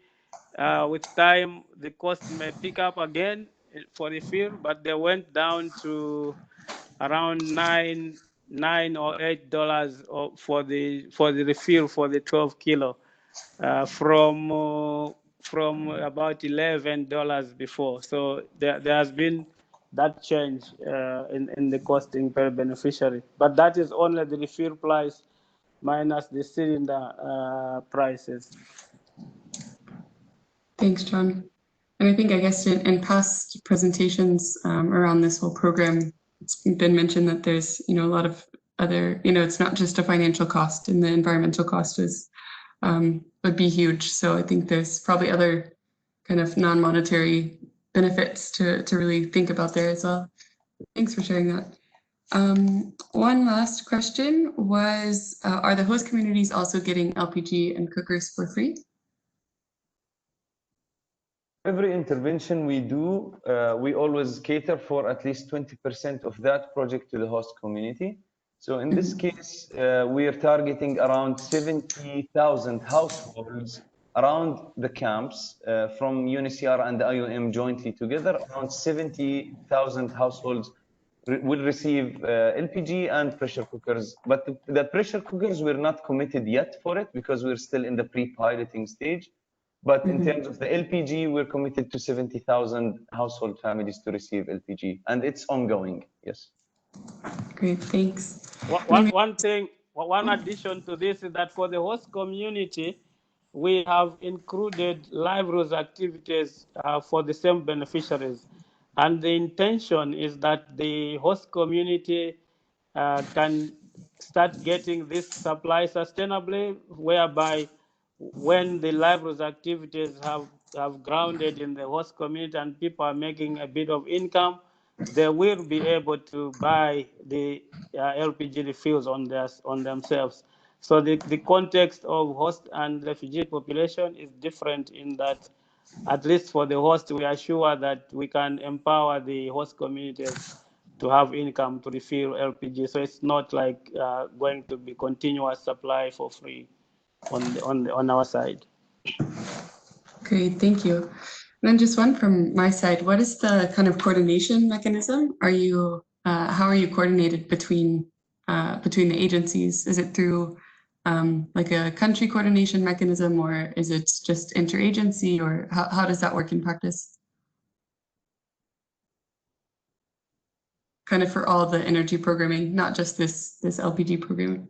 with time, the cost may pick up again for the fuel, but they went down to around $9 or $8 for the refill for the 12 kilo, from about $11 before. So there has been that change in the costing per beneficiary, but that is only the refill price minus the cylinder prices. Thanks, John. And I guess in past presentations around this whole program, it's been mentioned that there's, a lot of other, it's not just a financial cost, and the environmental cost would be huge. So I think there's probably other kind of non-monetary benefits to really think about there as well. Thanks for sharing that. One last question was, are the host communities also getting LPG and cookers for free? Every intervention we do, we always cater for at least 20% of that project to the host community. So in this case, we are targeting around 70,000 households around the camps from UNHCR and the IOM jointly together. Around 70,000 households will receive LPG and pressure cookers. But the pressure cookers, we're not committed yet for it because we're still in the pre-piloting stage. But in terms of the LPG, we're committed to 70,000 household families to receive LPG, and it's ongoing. Yes. Great, thanks. One addition to this is that for the host community, we have included livelihoods activities for the same beneficiaries. And the intention is that the host community can start getting this supply sustainably, whereby when the livelihoods activities have grounded in the host community and people are making a bit of income, they will be able to buy the LPG refills on themselves. So the context of host and refugee population is different in that, at least for the host, we are sure that we can empower the host communities to have income to refill LPG. So it's not like going to be continuous supply for free on our side. Great, thank you. And then just one from my side. What is the kind of coordination mechanism? Are you how are you coordinated between the agencies? Is it through like a country coordination mechanism, or is it just interagency, or how does that work in practice? Kind of for all the energy programming, not just this LPG programming.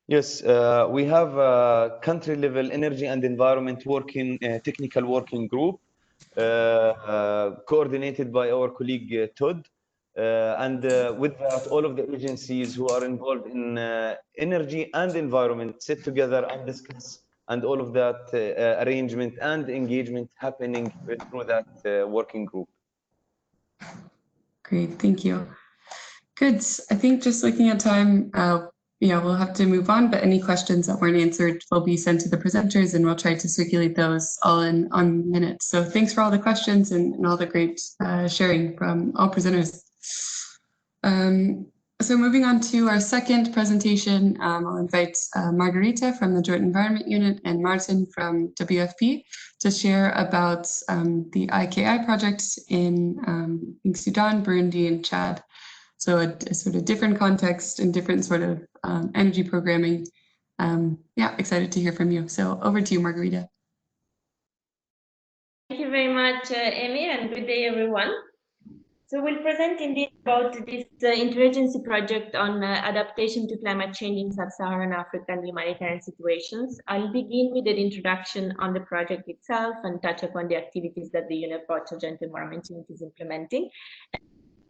Yes, we have a country-level energy and environment working technical working group coordinated by our colleague Todd. And with that, all of the agencies who are involved in energy and environment sit together and discuss, and all of that arrangement and engagement happening through that working group. Great, thank you. Good. I think just looking at time, yeah, we'll have to move on, but any questions that weren't answered will be sent to the presenters, and we'll try to circulate those all in on minutes. So thanks for all the questions and all the great sharing from all presenters. So moving on to our second presentation, I'll invite Margarita from the Joint Environment Unit and Martin from WFP to share about the IKI project in Sudan, Burundi, and Chad. So a sort of different context and different sort of energy programming. Yeah, excited to hear from you. So over to you, Margarita. Thank you very much, Amy, and good day, everyone. So we'll present indeed about this interagency project on adaptation to climate change in Sub-Saharan Africa and humanitarian situations. I'll begin with an introduction on the project itself and touch upon the activities that the UNEP OCHA Joint Environment Unit is implementing.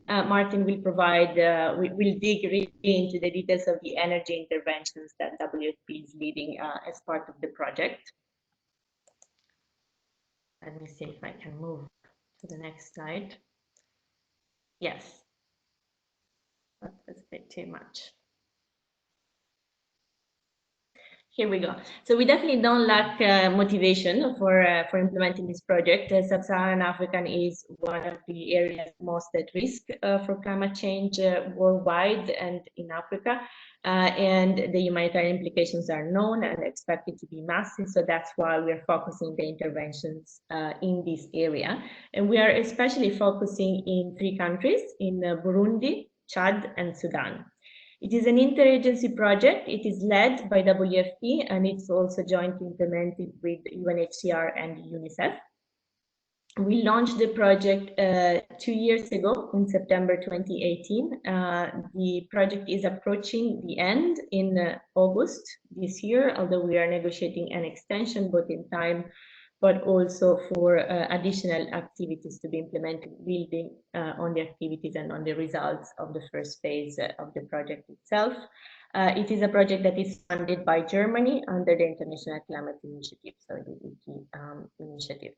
Martin will provide, we'll dig really into the details of the energy interventions that WFP is leading as part of the project. Let me see if I can move to the next slide. Yes, that was a bit too much. Here we go. So we definitely don't lack motivation for implementing this project. Sub-Saharan Africa is one of the areas most at risk for climate change worldwide and in Africa. And the humanitarian implications are known and expected to be massive. So that's why we're focusing the interventions in this area. And we are especially focusing in 3 countries, in Burundi, Chad, and Sudan. It is an interagency project. It is led by WFP, and it's also jointly implemented with UNHCR and UNICEF. We launched the project 2 years ago in September 2018. The project is approaching the end in August this year, although we are negotiating an extension both in time but also for additional activities to be implemented, building on the activities and on the results of the first phase of the project itself. It is a project that is funded by Germany under the International Climate Initiative, so the EHAN initiative.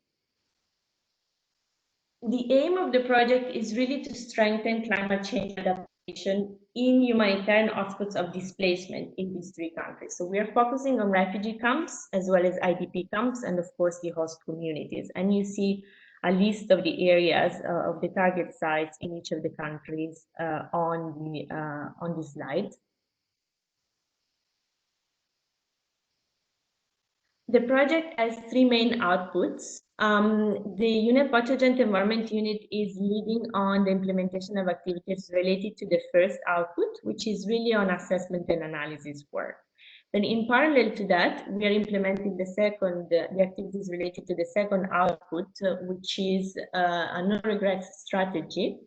The aim of the project is really to strengthen climate change adaptation in humanitarian hotspots of displacement in these 3 countries. So we are focusing on refugee camps as well as IDP camps and of course the host communities. And you see a list of the areas of the target sites in each of the countries on the slide. The project has 3 main outputs. The UNEP OCHA Joint Environment Unit is leading on the implementation of activities related to the first output, which is really on assessment and analysis work. Then in parallel to that, we are implementing the activities related to the second output, which is a no-regrets strategy.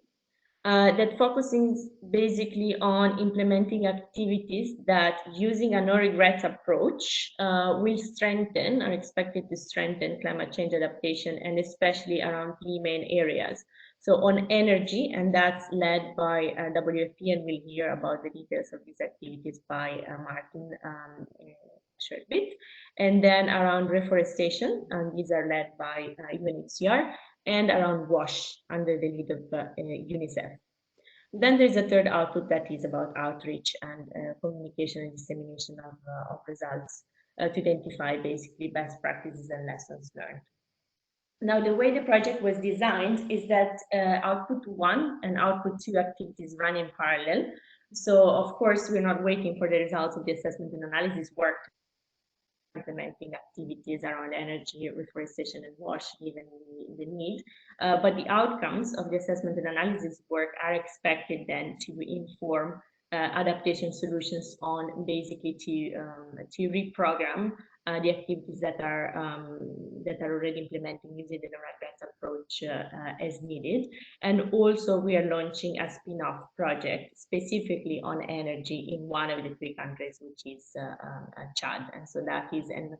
that focusing basically on implementing activities that, using a no regrets approach, will strengthen, are expected to strengthen climate change adaptation, and especially around 3 main areas. So on energy, and that's led by WFP, and we'll hear about the details of these activities by Martin in a short bit. And then around reforestation, and these are led by UNHCR, and around WASH under the lead of UNICEF. Then there's a third output that is about outreach and communication and dissemination of results to identify basically best practices and lessons learned. Now, the way the project was designed is that output 1 and output 2 activities run in parallel. So, of course, we're not waiting for the results of the assessment and analysis work, implementing activities around energy, reforestation, and WASH, given the need. But the outcomes of the assessment and analysis work are expected then to inform adaptation solutions on basically to reprogram the activities that are already implementing using the no-regrets approach as needed. And also we are launching a spin-off project specifically on energy in one of the 3 countries, which is Chad. And so that is an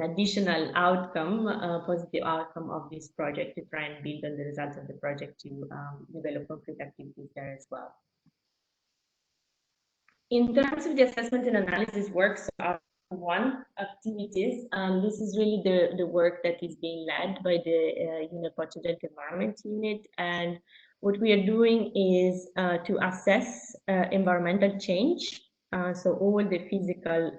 additional outcome, positive outcome of this project, to try and build on the results of the project to develop concrete activities there as well. In terms of the assessment and analysis work, so 1 activities, this is really the work that is being led by the UNEP OCHA Environment Unit, and what we are doing is to assess environmental change, so all the physical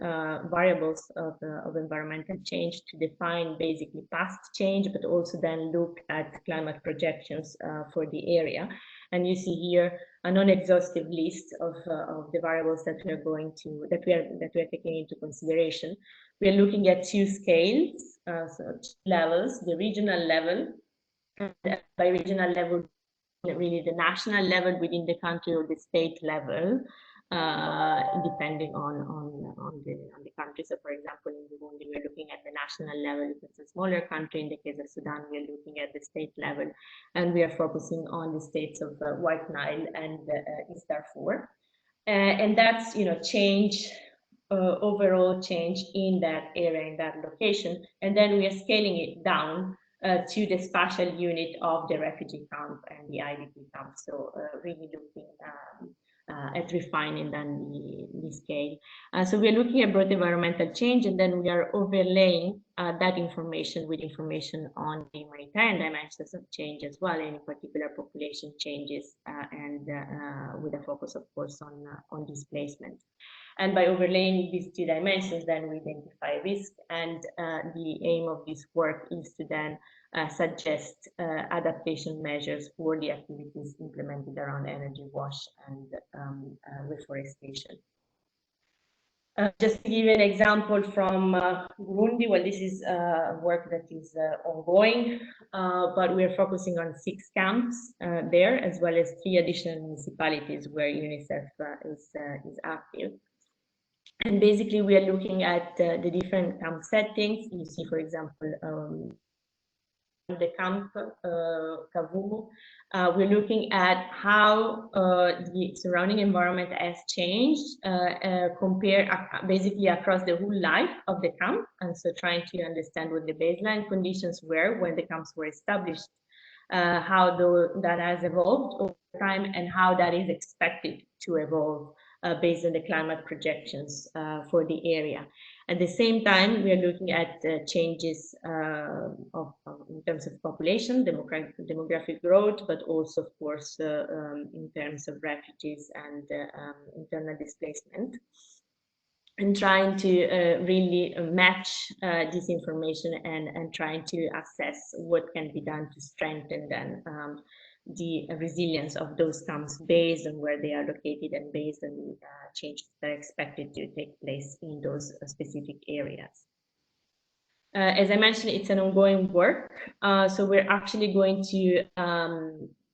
variables of environmental change, to define basically past change, but also then look at climate projections for the area. And you see here a non-exhaustive list of the variables that we are taking into consideration. We are looking at 2 scales, so 2 levels: the regional level, and by regional level, really the national level within the country, or the state level, depending on the country. So, for example, in Burundi, we're looking at the national level. If it's a smaller country, in the case of Sudan, we're looking at the state level, and we are focusing on the states of White Nile and East Darfur. And that's, change, overall change in that area, in that location. And then we are scaling it down to the spatial unit of the refugee camp and the IDP camp. So really looking at refining then the scale. So we're looking at broad environmental change, and then we are overlaying that information with information on the humanitarian dimensions of change as well, in particular population changes, and with a focus, of course, on displacement. And by overlaying these 2 dimensions, then we identify risk, and the aim of this work is to then suggest adaptation measures for the activities implemented around energy, WASH, and reforestation. Just to give you an example from Burundi, well, this is work that is ongoing, but we're focusing on 6 camps there, as well as 3 additional municipalities where UNICEF is active. And basically, we are looking at the different camp settings. You see, for example, the camp Kavumu. We're looking at how the surrounding environment has changed, basically across the whole life of the camp, and so trying to understand what the baseline conditions were when the camps were established, how that has evolved over time, and how that is expected to evolve based on the climate projections for the area. At the same time, we are looking at changes in terms of population, demographic growth, but also, of course, in terms of refugees and internal displacement, and trying to really match this information and trying to assess what can be done to strengthen then the resilience of those camps based on where they are located and based on the changes that are expected to take place in those specific areas. As I mentioned, it's an ongoing work. So we're actually going to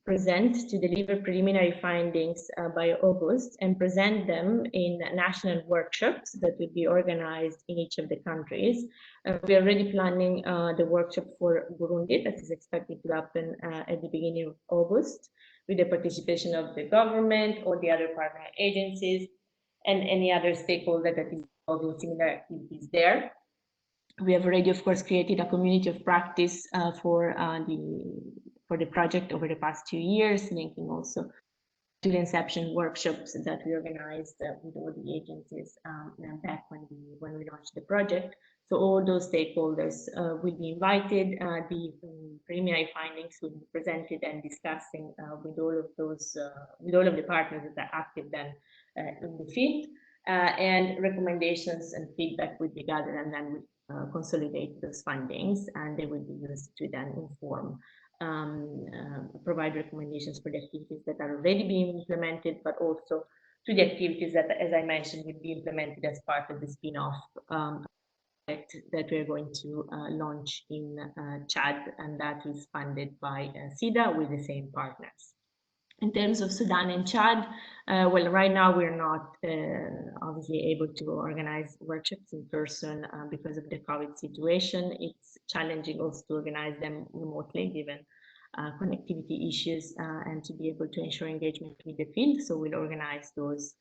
to deliver preliminary findings by August, and present them in national workshops that will be organized in each of the countries. We're already planning the workshop for Burundi that is expected to happen at the beginning of August. with the participation of the government or the other partner agencies and any other stakeholder that is involved in similar activities there. We have already, of course, created a community of practice for the project over the past 2 years, linking also to the inception workshops that we organized with all the agencies back when we launched the project. So all those stakeholders will be invited. The preliminary findings will be presented and discussing with all of those, with all of the partners that are active then in the field, and recommendations and feedback will be gathered, and then we consolidate those findings, and they will be used to then inform, provide recommendations for the activities that are already being implemented, but also to the activities that, as I mentioned, will be implemented as part of the spin-off that we're going to launch in Chad, and that is funded by SIDA with the same partners. In terms of Sudan and Chad, well, right now we're not obviously able to organize workshops in person because of the COVID situation. It's challenging also to organize them remotely given connectivity issues and to be able to ensure engagement with the field. So we'll organize those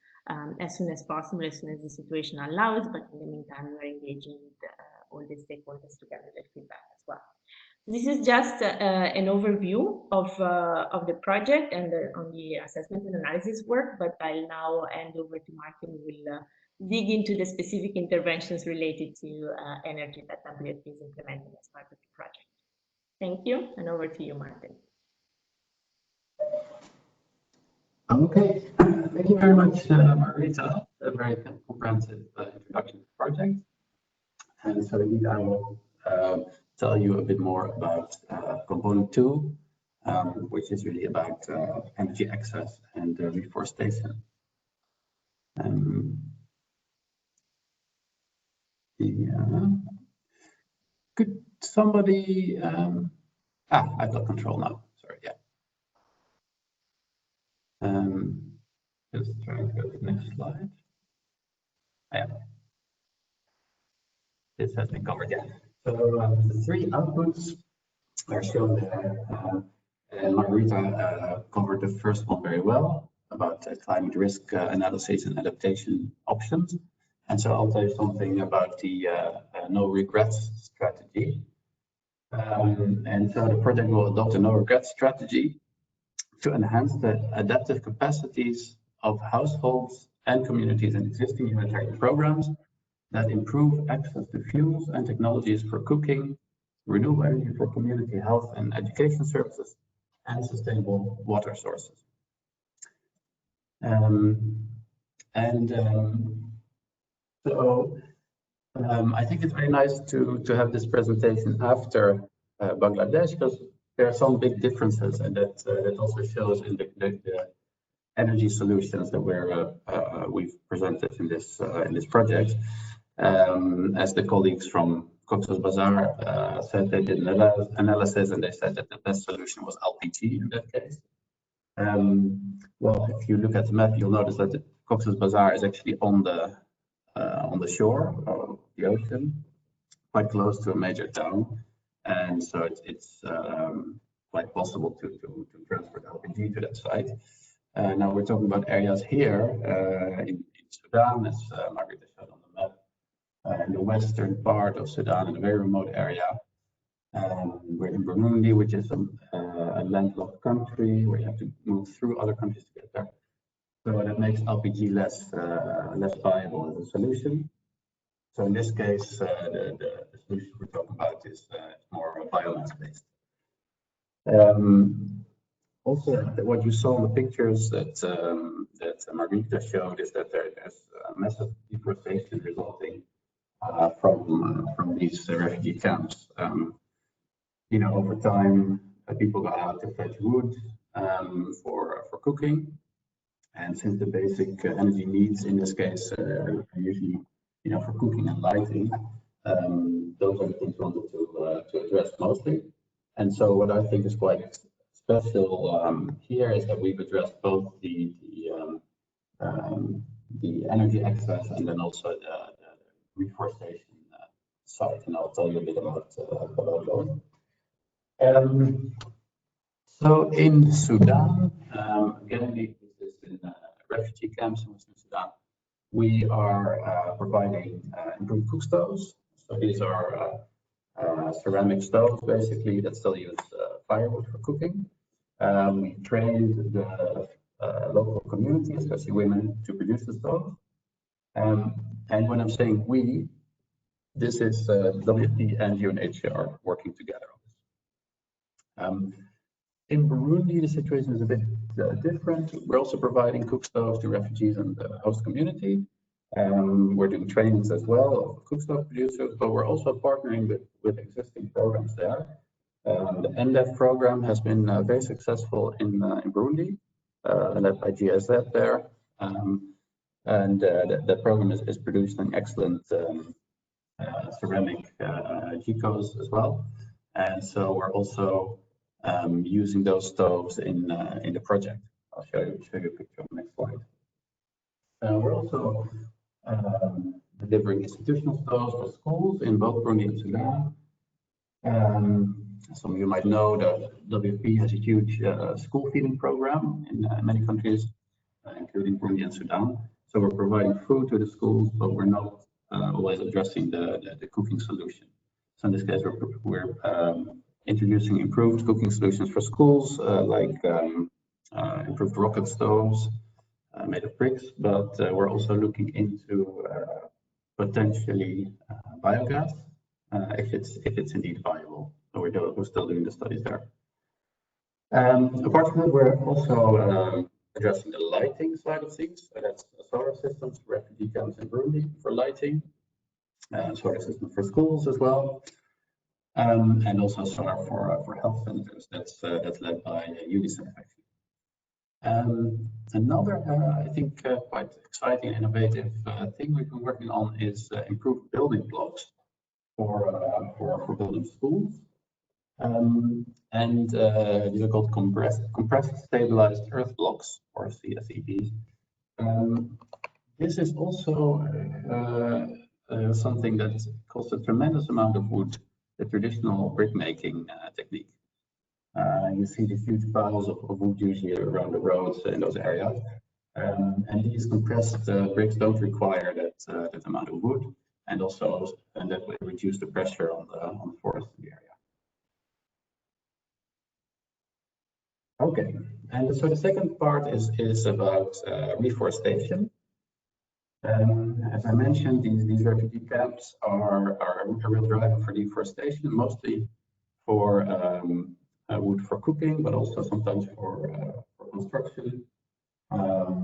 as soon as possible, as soon as the situation allows, but in the meantime, we're engaging with all the stakeholders to gather their feedback as well. This is just an overview of the project and on the assessment and analysis work, but I'll now hand over to Martin, who will dig into the specific interventions related to energy that WFP is implementing as part of the project. Thank you, and over to you, Martin. Okay, thank you very much, Margarita. A very comprehensive introduction to the project. And so indeed, I will tell you a bit more about component 2, which is really about energy access and reforestation. Could somebody, I've got control now, sorry, yeah. Just trying to go to the next slide. Yeah. This has been covered, yeah. So the 3 outputs are shown there. And Margarita covered the first one very well about climate risk analysis and adaptation options. And so I'll tell you something about the no regrets strategy. And so the project will adopt a no regrets strategy to enhance the adaptive capacities of households and communities in existing humanitarian programs that improve access to fuels and technologies for cooking, renewable energy for community health and education services, and sustainable water sources. I think it's very nice to have this presentation after Bangladesh, because there are some big differences, and that also shows in the energy solutions that we've presented in this project. As the colleagues from Cox's Bazar said, they did an analysis and they said that the best solution was LPG in that case. Well, if you look at the map, you'll notice that the Cox's Bazar is actually on the shore of the ocean, quite close to a major town, and so it's quite possible to transfer the LPG to that site. Now we're talking about areas here in Sudan, as Margaret showed on the map. In the western part of Sudan, in a very remote area. We're in Burundi, which is a landlocked country where you have to move through other countries to get there. So that makes LPG less viable as a solution. So in this case, the solution we're talking about is more biomass-based. Also, what you saw in the pictures that Margarita showed is that there's massive deforestation resulting from these refugee camps. Over time, people go out to fetch wood for cooking, and since the basic energy needs in this case are usually for cooking and lighting, those are the things we wanted to address mostly. And so what I think is quite special here is that we've addressed both the energy access and then also the reforestation side, and I'll tell you a bit about those. So in Sudan, again, this is in refugee camps in Western Sudan, we are providing improved cook stoves. So these are ceramic stoves, basically, that still use firewood for cooking. We trained the local community, especially women, to produce the stove. And when I'm saying we, this is WFP and UNHCR working together on this. In Burundi, the situation is a bit different. We're also providing cook stoves to refugees and the host community. We're doing trainings as well of cook stove producers, but we're also partnering with existing programs there. The NDEF program has been very successful in Burundi, led by GSZ there. And that program is producing excellent ceramic jikos as well. And so we're also using those stoves in the project. I'll show you a picture on the next slide. We're also delivering institutional stoves for schools in both Burundi and Sudan. Some of you might know that WFP has a huge school feeding program in many countries, including Burundi and Sudan. So we're providing food to the schools, but we're not always addressing the cooking solution. So in this case, we're introducing improved cooking solutions for schools, like improved rocket stoves made of bricks, but we're also looking into potentially biogas if it's indeed viable. So we're still doing the studies there. Apart from that, we're also addressing the lighting side of things. So that's solar systems for refugee camps in Burundi for lighting, solar systems for schools as well, and also solar for health centers. That's led by UNICEF actually. Another, I think, quite exciting and innovative thing we've been working on is improved building blocks for building schools. These are called compressed stabilized earth blocks, or CSEBs. This is also something that costs a tremendous amount of wood, the traditional brick making technique. You see these huge piles of wood usually around the roads in those areas. And these compressed bricks don't require that amount of wood, and that will reduce the pressure on the forest in the area. Okay, and so the second part is about reforestation. As I mentioned, these refugee camps are a real driver for deforestation, mostly for wood for cooking, but also sometimes for construction.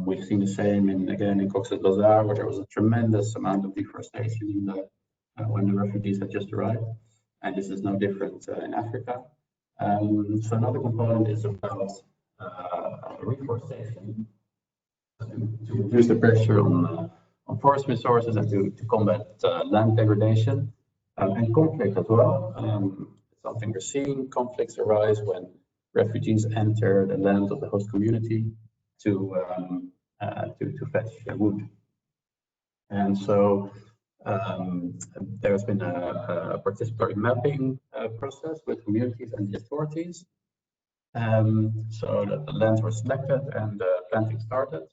We've seen the same again in Cox's Bazar, where there was a tremendous amount of deforestation when the refugees had just arrived, and this is no different in Africa. So another component is about reforestation to reduce the pressure on forest resources and to combat land degradation and conflict as well. Something we're seeing, conflicts arise when refugees enter the land of the host community to fetch wood. And so there's been a participatory mapping process with communities and the authorities. So the lands were selected and planting started.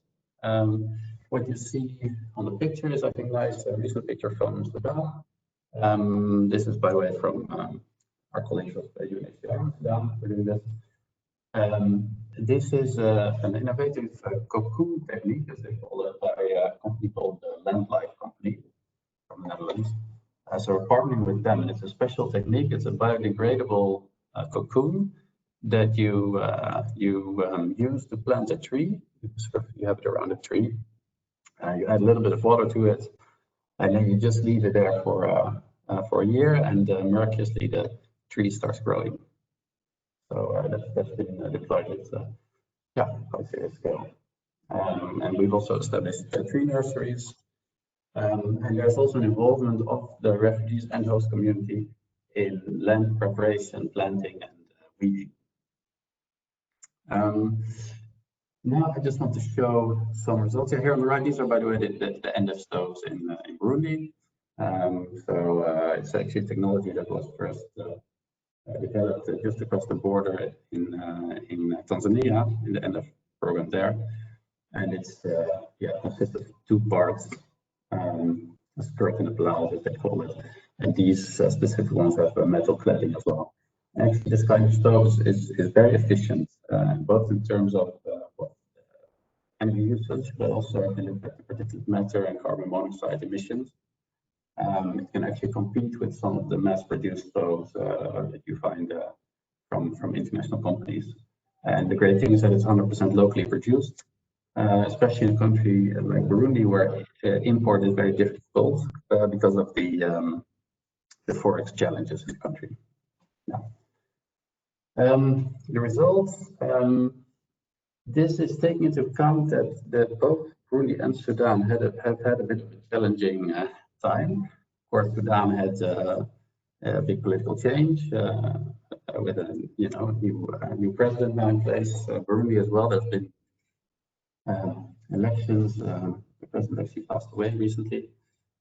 What you see on the picture is, I think, nice recent picture from Sudan. This is, by the way, from our colleagues of UNHCR Sudan for doing this. This is an innovative cocoon technique, as they call it, by a company called the Landlife Company from the Netherlands. So we're partnering with them, and it's a special technique. It's a biodegradable cocoon that you use to plant a tree. You have it around a tree. You add a little bit of water to it, and then you just leave it there for a year, and miraculously the tree starts growing. So that's been deployed at quite serious scale. And we've also established tree nurseries. And there's also an involvement of the refugees and host community in land preparation, planting, and weeding. Now I just want to show some results here on the right. These are, by the way, the NDEF stoves in Burundi. So it's actually technology that was first developed just across the border in Tanzania, in the NF program there. And it's consists of two parts, a skirt and a blouse, as they call it. And these specific ones have a metal cladding as well. Actually, this kind of stove is very efficient, both in terms of energy usage, but also if you look at the particulate matter and carbon monoxide emissions. It can actually compete with some of the mass-produced stoves that you find from international companies. And the great thing is that it's 100% locally produced, especially in a country like Burundi, where import is very difficult because of the forex challenges in the country. Yeah. The results, this is taking into account that both Burundi and Sudan have had a bit of a challenging time. Of course, Sudan had a big political change with a new president now in place. Burundi as well. There's been elections. The president actually passed away recently.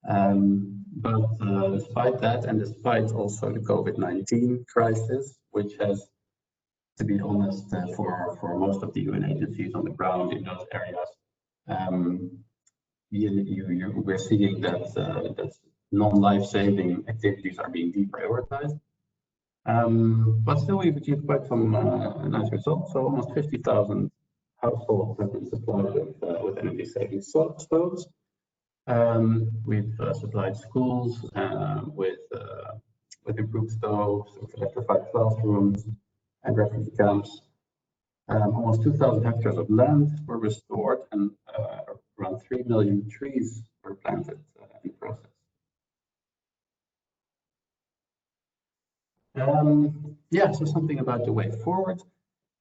But despite that, and despite also the COVID-19 crisis, which has, to be honest, for most of the UN agencies on the ground in those areas, we're seeing that non-life-saving activities are being deprioritized. But still, we've achieved quite some nice results. So almost 50,000 households have been supplied with energy-saving stoves. We've supplied schools with improved stoves, with electrified classrooms and refugee camps. Almost 2,000 hectares of land were restored, and around 3 million trees were planted in the process. So something about the way forward.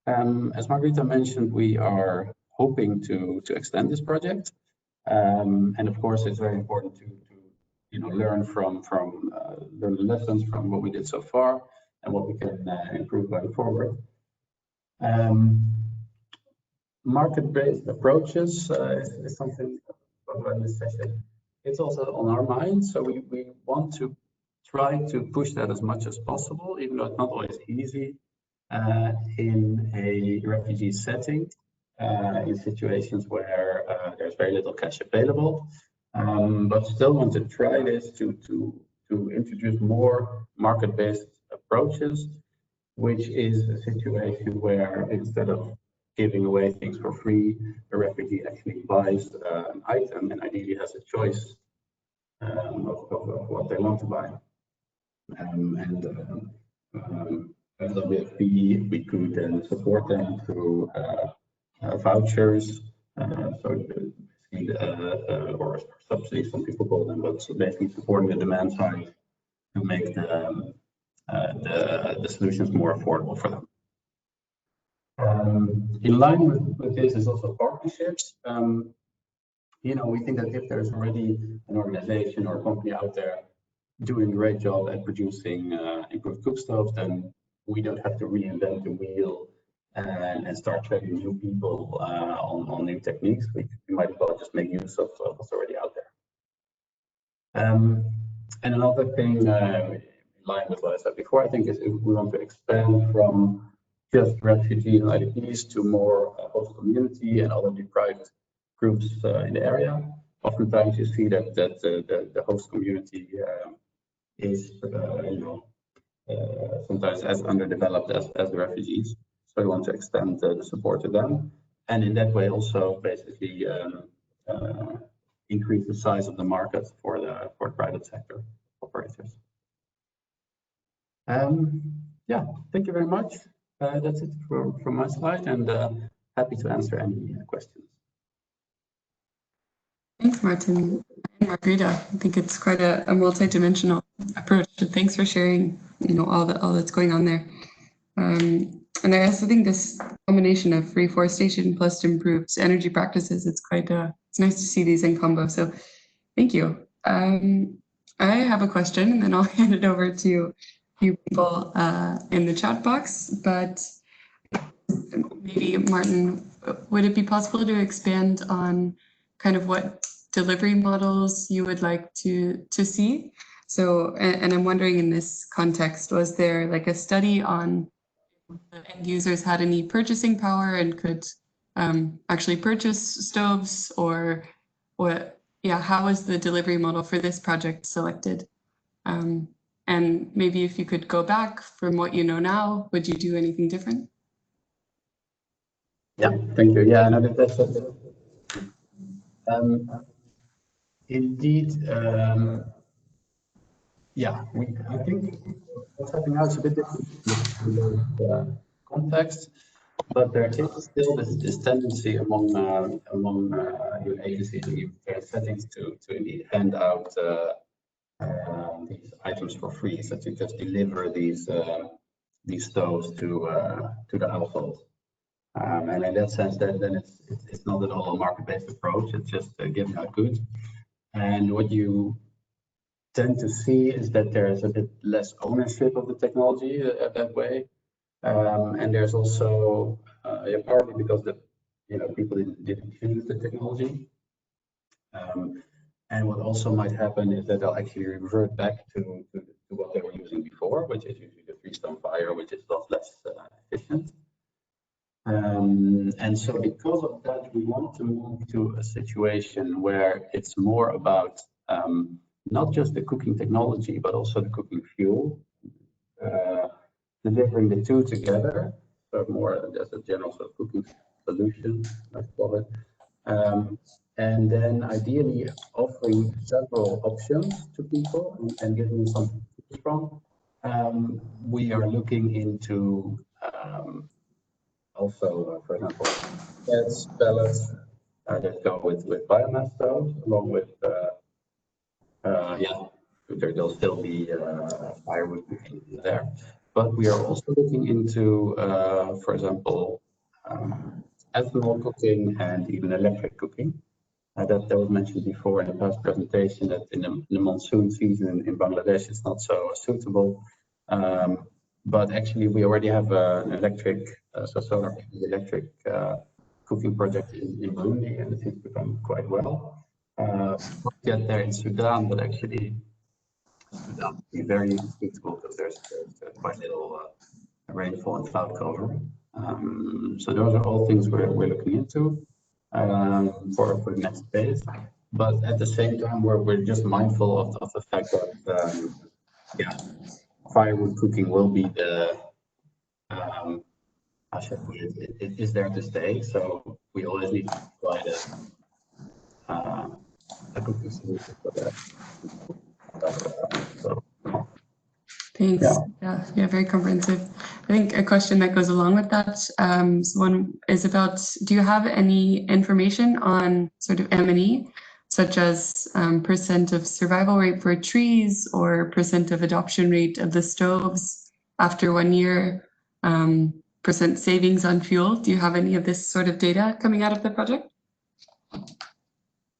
As Margarita mentioned, we are hoping to extend this project, and of course, it's very important to learn learn the lessons from what we did so far and what we can improve going forward. Market-based approaches is something about this session. It's also on our mind, so we want to try to push that as much as possible, even though it's not always easy in a refugee setting, in situations where there's very little cash available, but still want to try this to introduce more market-based approaches, which is a situation where instead of giving away things for free, the refugee actually buys an item and ideally has a choice of what they want to buy. As a WFP, we could then support them through vouchers, or subsidies, some people call them, but basically supporting the demand side to make the solutions more affordable for them. In line with this is also partnerships. We think that if there's already an organization or a company out there doing a great job at producing improved cook stoves, then we don't have to reinvent the wheel and start training new people on new techniques. We might as well just make use of what's already out there. And another thing, in line with what I said before, I think is if we want to expand from just refugees and IDPs to more host community and other deprived groups in the area. Oftentimes you see that the host community is sometimes as underdeveloped as the refugees. So we want to extend the support to them, and in that way also basically increase the size of the market for the private sector operators. Thank you very much. That's it from my side, and happy to answer any questions. Thanks, Martin and Margarita. I think it's quite a multi-dimensional approach. So thanks for sharing, all that's going on there. And I also think this combination of reforestation plus improved energy practices, it's nice to see these in combo. So thank you. I have a question, and then I'll hand it over to few people in the chat box, but maybe Martin, would it be possible to expand on kind of what delivery models you would like to see? So, and I'm wondering in this context, was there like a study on the end users had any purchasing power and could actually purchase stoves, or what? Yeah, how was the delivery model for this project selected? And maybe if you could go back from what you know now, would you do anything different? Yeah, thank you. Yeah, no, that's indeed. Yeah, I think what's happening now is a bit different in the context, but there is still this tendency among UN agencies and even settings to indeed hand out these items for free, so to just deliver these stoves to the household. And in that sense, then it's not at all a market-based approach. It's just giving out goods. And what you tend to see is that there is a bit less ownership of the technology that way. And there's also partly because people didn't use the technology. And what also might happen is that they'll actually revert back to what they were using before, which is usually the freestone fire, which is a lot less efficient. And so because of that, we want to move to a situation where it's more about not just the cooking technology, but also the cooking fuel, delivering the two together, so more as a general sort of cooking solution, let's call it. And then ideally offering several options to people and giving them something to choose from. We are looking into also, for example, pellets that go with biomass stoves, along with there'll still be firewood cooking there. But we are also looking into, for example, ethanol cooking and even electric cooking. That was mentioned before in the past presentation that in the monsoon season in Bangladesh it's not so suitable. But actually we already have an electric, solar electric cooking project in Burundi, and it seems to come quite well. Not yet there in Sudan, but actually Sudan would be very suitable because there's quite little rainfall and cloud cover. So those are all things we're looking into for the next phase. But at the same time, we're just mindful of the fact that firewood cooking will be the how should I put it? It is there to stay. So we always need to provide a cooking solution for that. Thanks. Yeah, very comprehensive. I think a question that goes along with that, so one is about, do you have any information on sort of M&E, such as percent of survival rate for trees or percent of adoption rate of the stoves after 1 year, percent savings on fuel? Do you have any of this sort of data coming out of the project?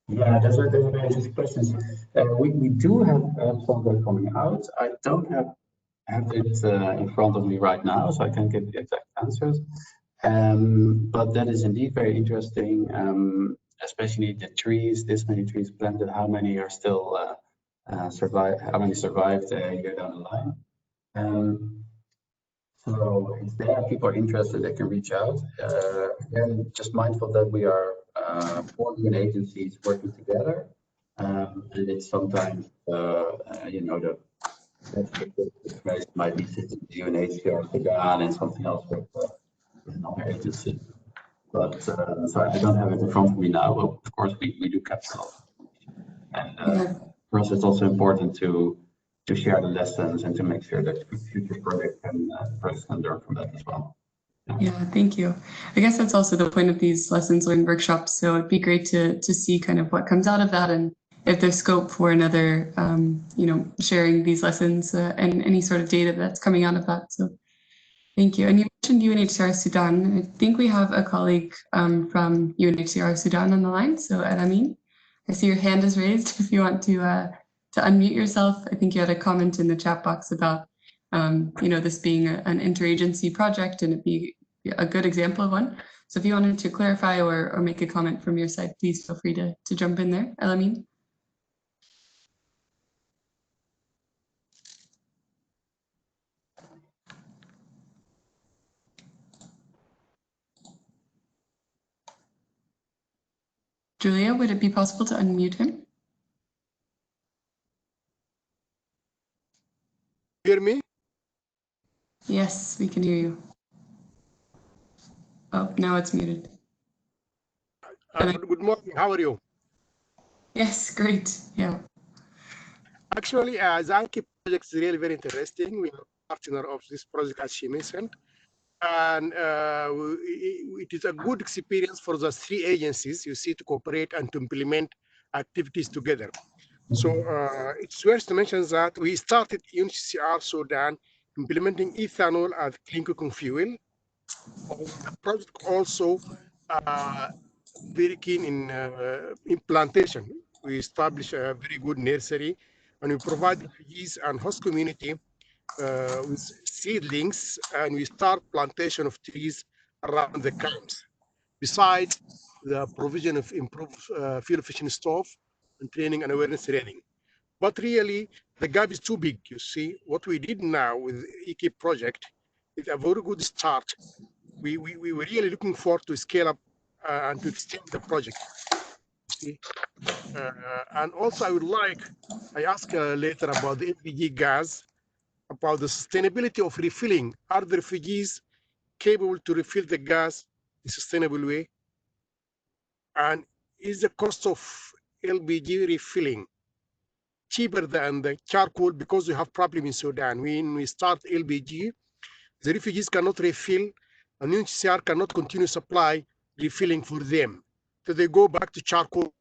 Yeah, those are very interesting questions. We do have some data coming out. I don't have it in front of me right now, so I can't give the exact answers. But that is indeed very interesting, especially the trees, this many trees planted, how many are still how many survived a year down the line. So if there are people are interested, they can reach out. Again, just mindful that we are 14 agencies working together, and it's sometimes the might be sitting with UNHCR Sudan and something else with another agency. But so I don't have it in front of me now, but of course we do capture all. And for us, it's also important to share the lessons and to make sure that future projects can learn from that as well. Yeah, thank you. I guess that's also the point of these lessons learned workshops. So it'd be great to see kind of what comes out of that, and if there's scope for another, sharing these lessons and any sort of data that's coming out of that. So thank you. And you mentioned UNHCR Sudan. I think we have a colleague from UNHCR Sudan on the line. So Amin, I see your hand is raised. If you want to unmute yourself, I think you had a comment in the chat box about this being an interagency project and it'd be a good example of one. So if you wanted to clarify or make a comment from your side, please feel free to jump in there, Amin. Julia, would it be possible to unmute him? Hear me? Yes, we can hear you. Oh, now it's muted. Good morning. How are you? Yes, great. Yeah. Actually, the Anki project is really very interesting. We are a partner of this project, as she mentioned, and it is a good experience for the three agencies, you see, to cooperate and to implement activities together. So it's worth to mention that we started UNHCR Sudan implementing ethanol as clean cooking fuel. The project also very keen in plantation. We established a very good nursery, and we provide refugees and host community with seedlings, and we start plantation of trees around the camps. Besides the provision of improved fuel efficient stove and training and awareness training. But really, the gap is too big. You see, what we did now with EKI project is a very good start. We were really looking forward to scale up and to extend the project. See, and also I ask later about the LPG gas, about the sustainability of refilling. Are the refugees capable to refill the gas in a sustainable way? And is the cost of LPG refilling cheaper than the charcoal, because we have problem in Sudan? When we start LPG, the refugees cannot refill, and UNHCR cannot continue supply refilling for them. So they go back to charcoal.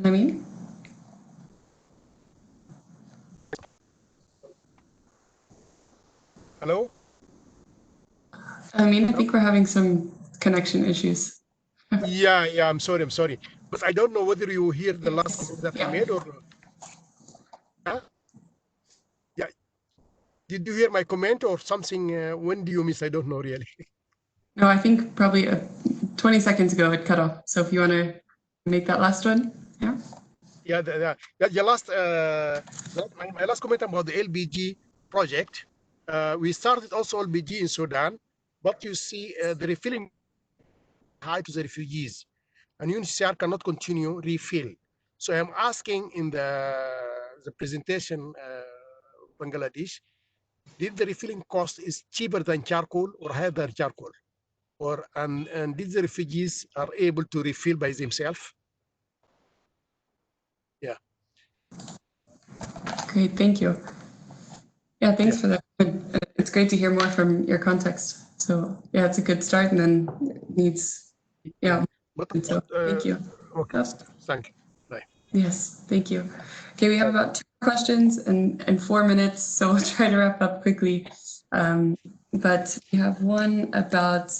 Amin? Hello? I think we're having some connection issues. Yeah, I'm sorry. But I don't know whether you hear the last comment that I made or huh? Yeah. Did you hear my comment or something? When do you miss? I don't know really. No, I think probably 20 seconds ago it cut off. So if you want to make that last one, yeah. Yeah, the last my last comment about the LPG project. We started also LPG in Sudan, but you see the refilling high to the refugees, and UNHCR cannot continue refill. So I'm asking in the presentation, Bangladesh, did the refilling cost is cheaper than charcoal or higher than charcoal, or and did the refugees are able to refill by themselves? Yeah. Great, thank you. Yeah, thanks for that. It's great to hear more from your context. So yeah, it's a good start, and then it needs, yeah. So thank you. Okay, thank you. Bye. Yes, thank you. Okay, we have about 2 questions and 4 minutes, so we'll try to wrap up quickly. But we have one about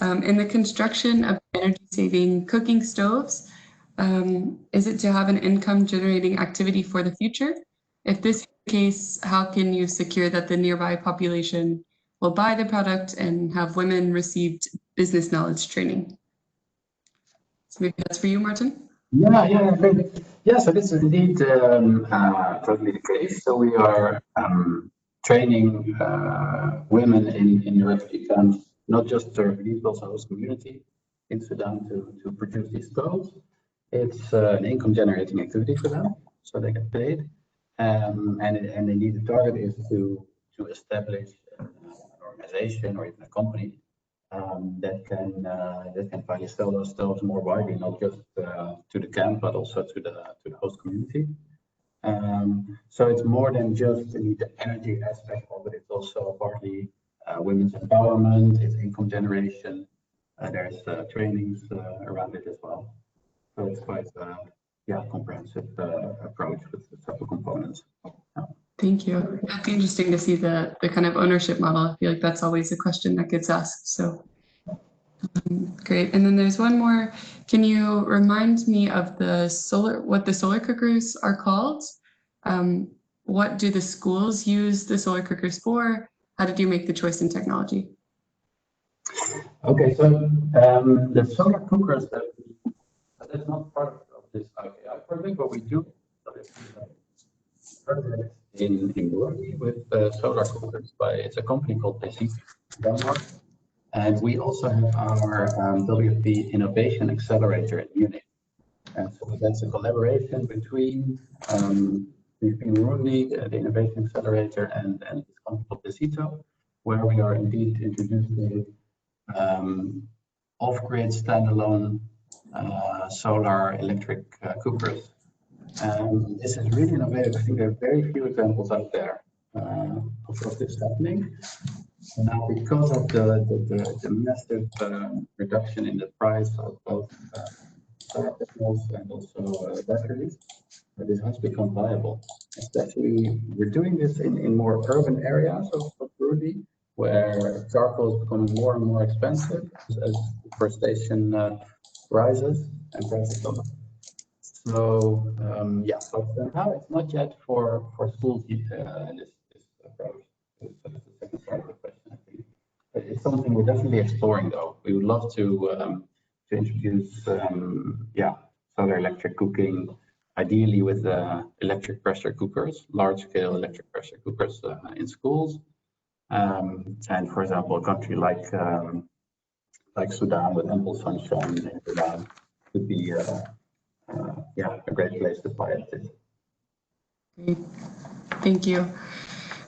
in the construction of energy-saving cooking stoves, is it to have an income-generating activity for the future? If this is the case, how can you secure that the nearby population will buy the product, and have women received business knowledge training? So maybe that's for you, Martin. Yeah, great. Yeah, so this is indeed totally the case. So we are training women in the refugee camps, not just the refugees, but also host community in Sudan to produce these stoves. It's an income generating activity for them, so they get paid. And indeed the target is to establish an organization or even a company that can finally sell those stoves more widely, not just to the camp, but also to the host community. So it's more than just the energy aspect of it. It's also partly women's empowerment, it's income generation. There's trainings around it as well. So it's quite comprehensive approach with several components. Thank you. It'd be interesting to see the kind of ownership model. I feel like that's always a question that gets asked. So great. And then there's one more. Can you remind me of what the solar cookers are called? What do the schools use the solar cookers for? How did you make the choice in technology? Okay, so the solar cookers that's not part of this IKI project, but we do project in Burundi with solar cookers it's a company called Displacement, Denmark. And we also have our WP Innovation Accelerator in UNEP. And so that's a collaboration between Burundi, the Innovation Accelerator, and this company called Displacement, where we are indeed introducing off-grid standalone solar electric cookers. And this is really innovative. I think there are very few examples out there of this happening. Now, because of the massive reduction in the price of both solar panels and also batteries, this has become viable. Especially, we're doing this in more urban areas of Burundi, where charcoal is becoming more and more expensive as deforestation rises and prices go up. So yeah, but now it's not yet for schools this approach. That's the second part of the question, I think. It's something we're definitely exploring, though. We would love to introduce solar electric cooking, ideally with electric pressure cookers, large-scale electric pressure cookers in schools. And for example, a country like Sudan with ample sunshine in Sudan could be a great place to pilot it. Great. Thank you.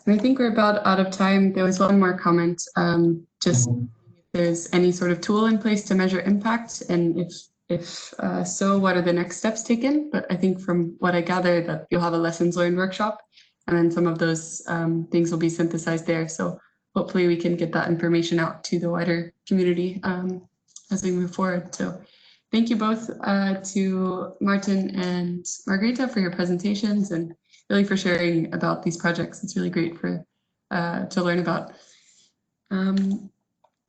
And I think we're about out of time. There was one more comment, just if there's any sort of tool in place to measure impact, and if so, what are the next steps taken? But I think from what I gather that you'll have a lessons learned workshop, and then some of those things will be synthesized there. So hopefully we can get that information out to the wider community as we move forward. So thank you both to Martin and Margarita for your presentations and really for sharing about these projects. It's really great for to learn about.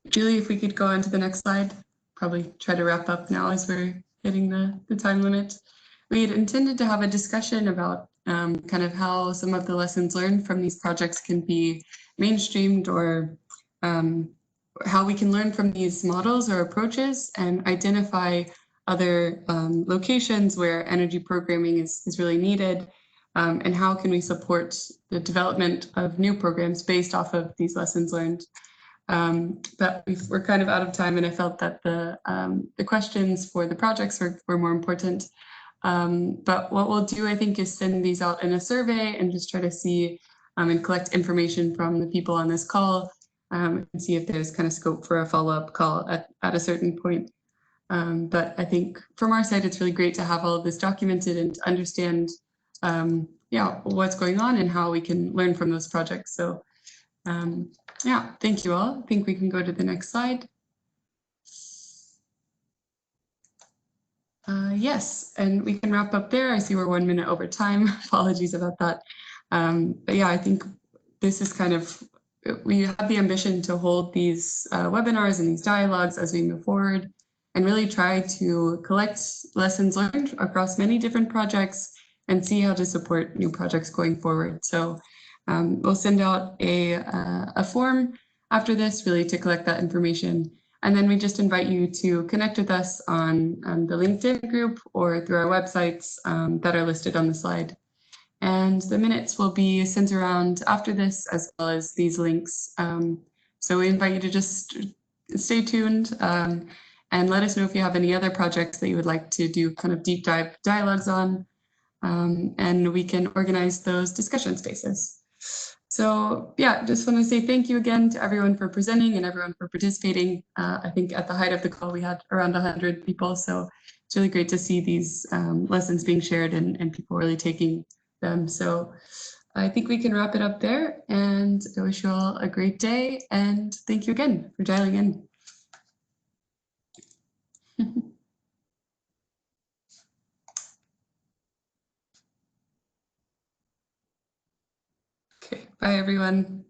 Julie, if we could go on to the next slide, probably try to wrap up now as we're hitting the time limit. We had intended to have a discussion about kind of how some of the lessons learned from these projects can be mainstreamed, or how we can learn from these models or approaches and identify other locations where energy programming is really needed, and how can we support the development of new programs based off of these lessons learned. But we're kind of out of time, and I felt that the questions for the projects were more important. But what we'll do, I think, is send these out in a survey and just try to see and collect information from the people on this call, and see if there's kind of scope for a follow-up call at a certain point. But I think from our side, it's really great to have all of this documented and to understand what's going on and how we can learn from those projects. So yeah, thank you all. I think we can go to the next slide. Yes, and we can wrap up there. I see we're 1 minute over time. Apologies about that. But yeah, I think this is kind of, we have the ambition to hold these webinars and these dialogues as we move forward and really try to collect lessons learned across many different projects and see how to support new projects going forward. So we'll send out a form after this, really to collect that information. And then we just invite you to connect with us on the LinkedIn group or through our websites that are listed on the slide. And the minutes will be sent around after this, as well as these links. So we invite you to just stay tuned and let us know if you have any other projects that you would like to do kind of deep dive dialogues on, and we can organize those discussion spaces. So yeah, just want to say thank you again to everyone for presenting and everyone for participating. I think at the height of the call, we had around 100 people. So it's really great to see these lessons being shared and people really taking them. So I think we can wrap it up there, and I wish you all a great day. And thank you again for dialing in. Okay, bye everyone.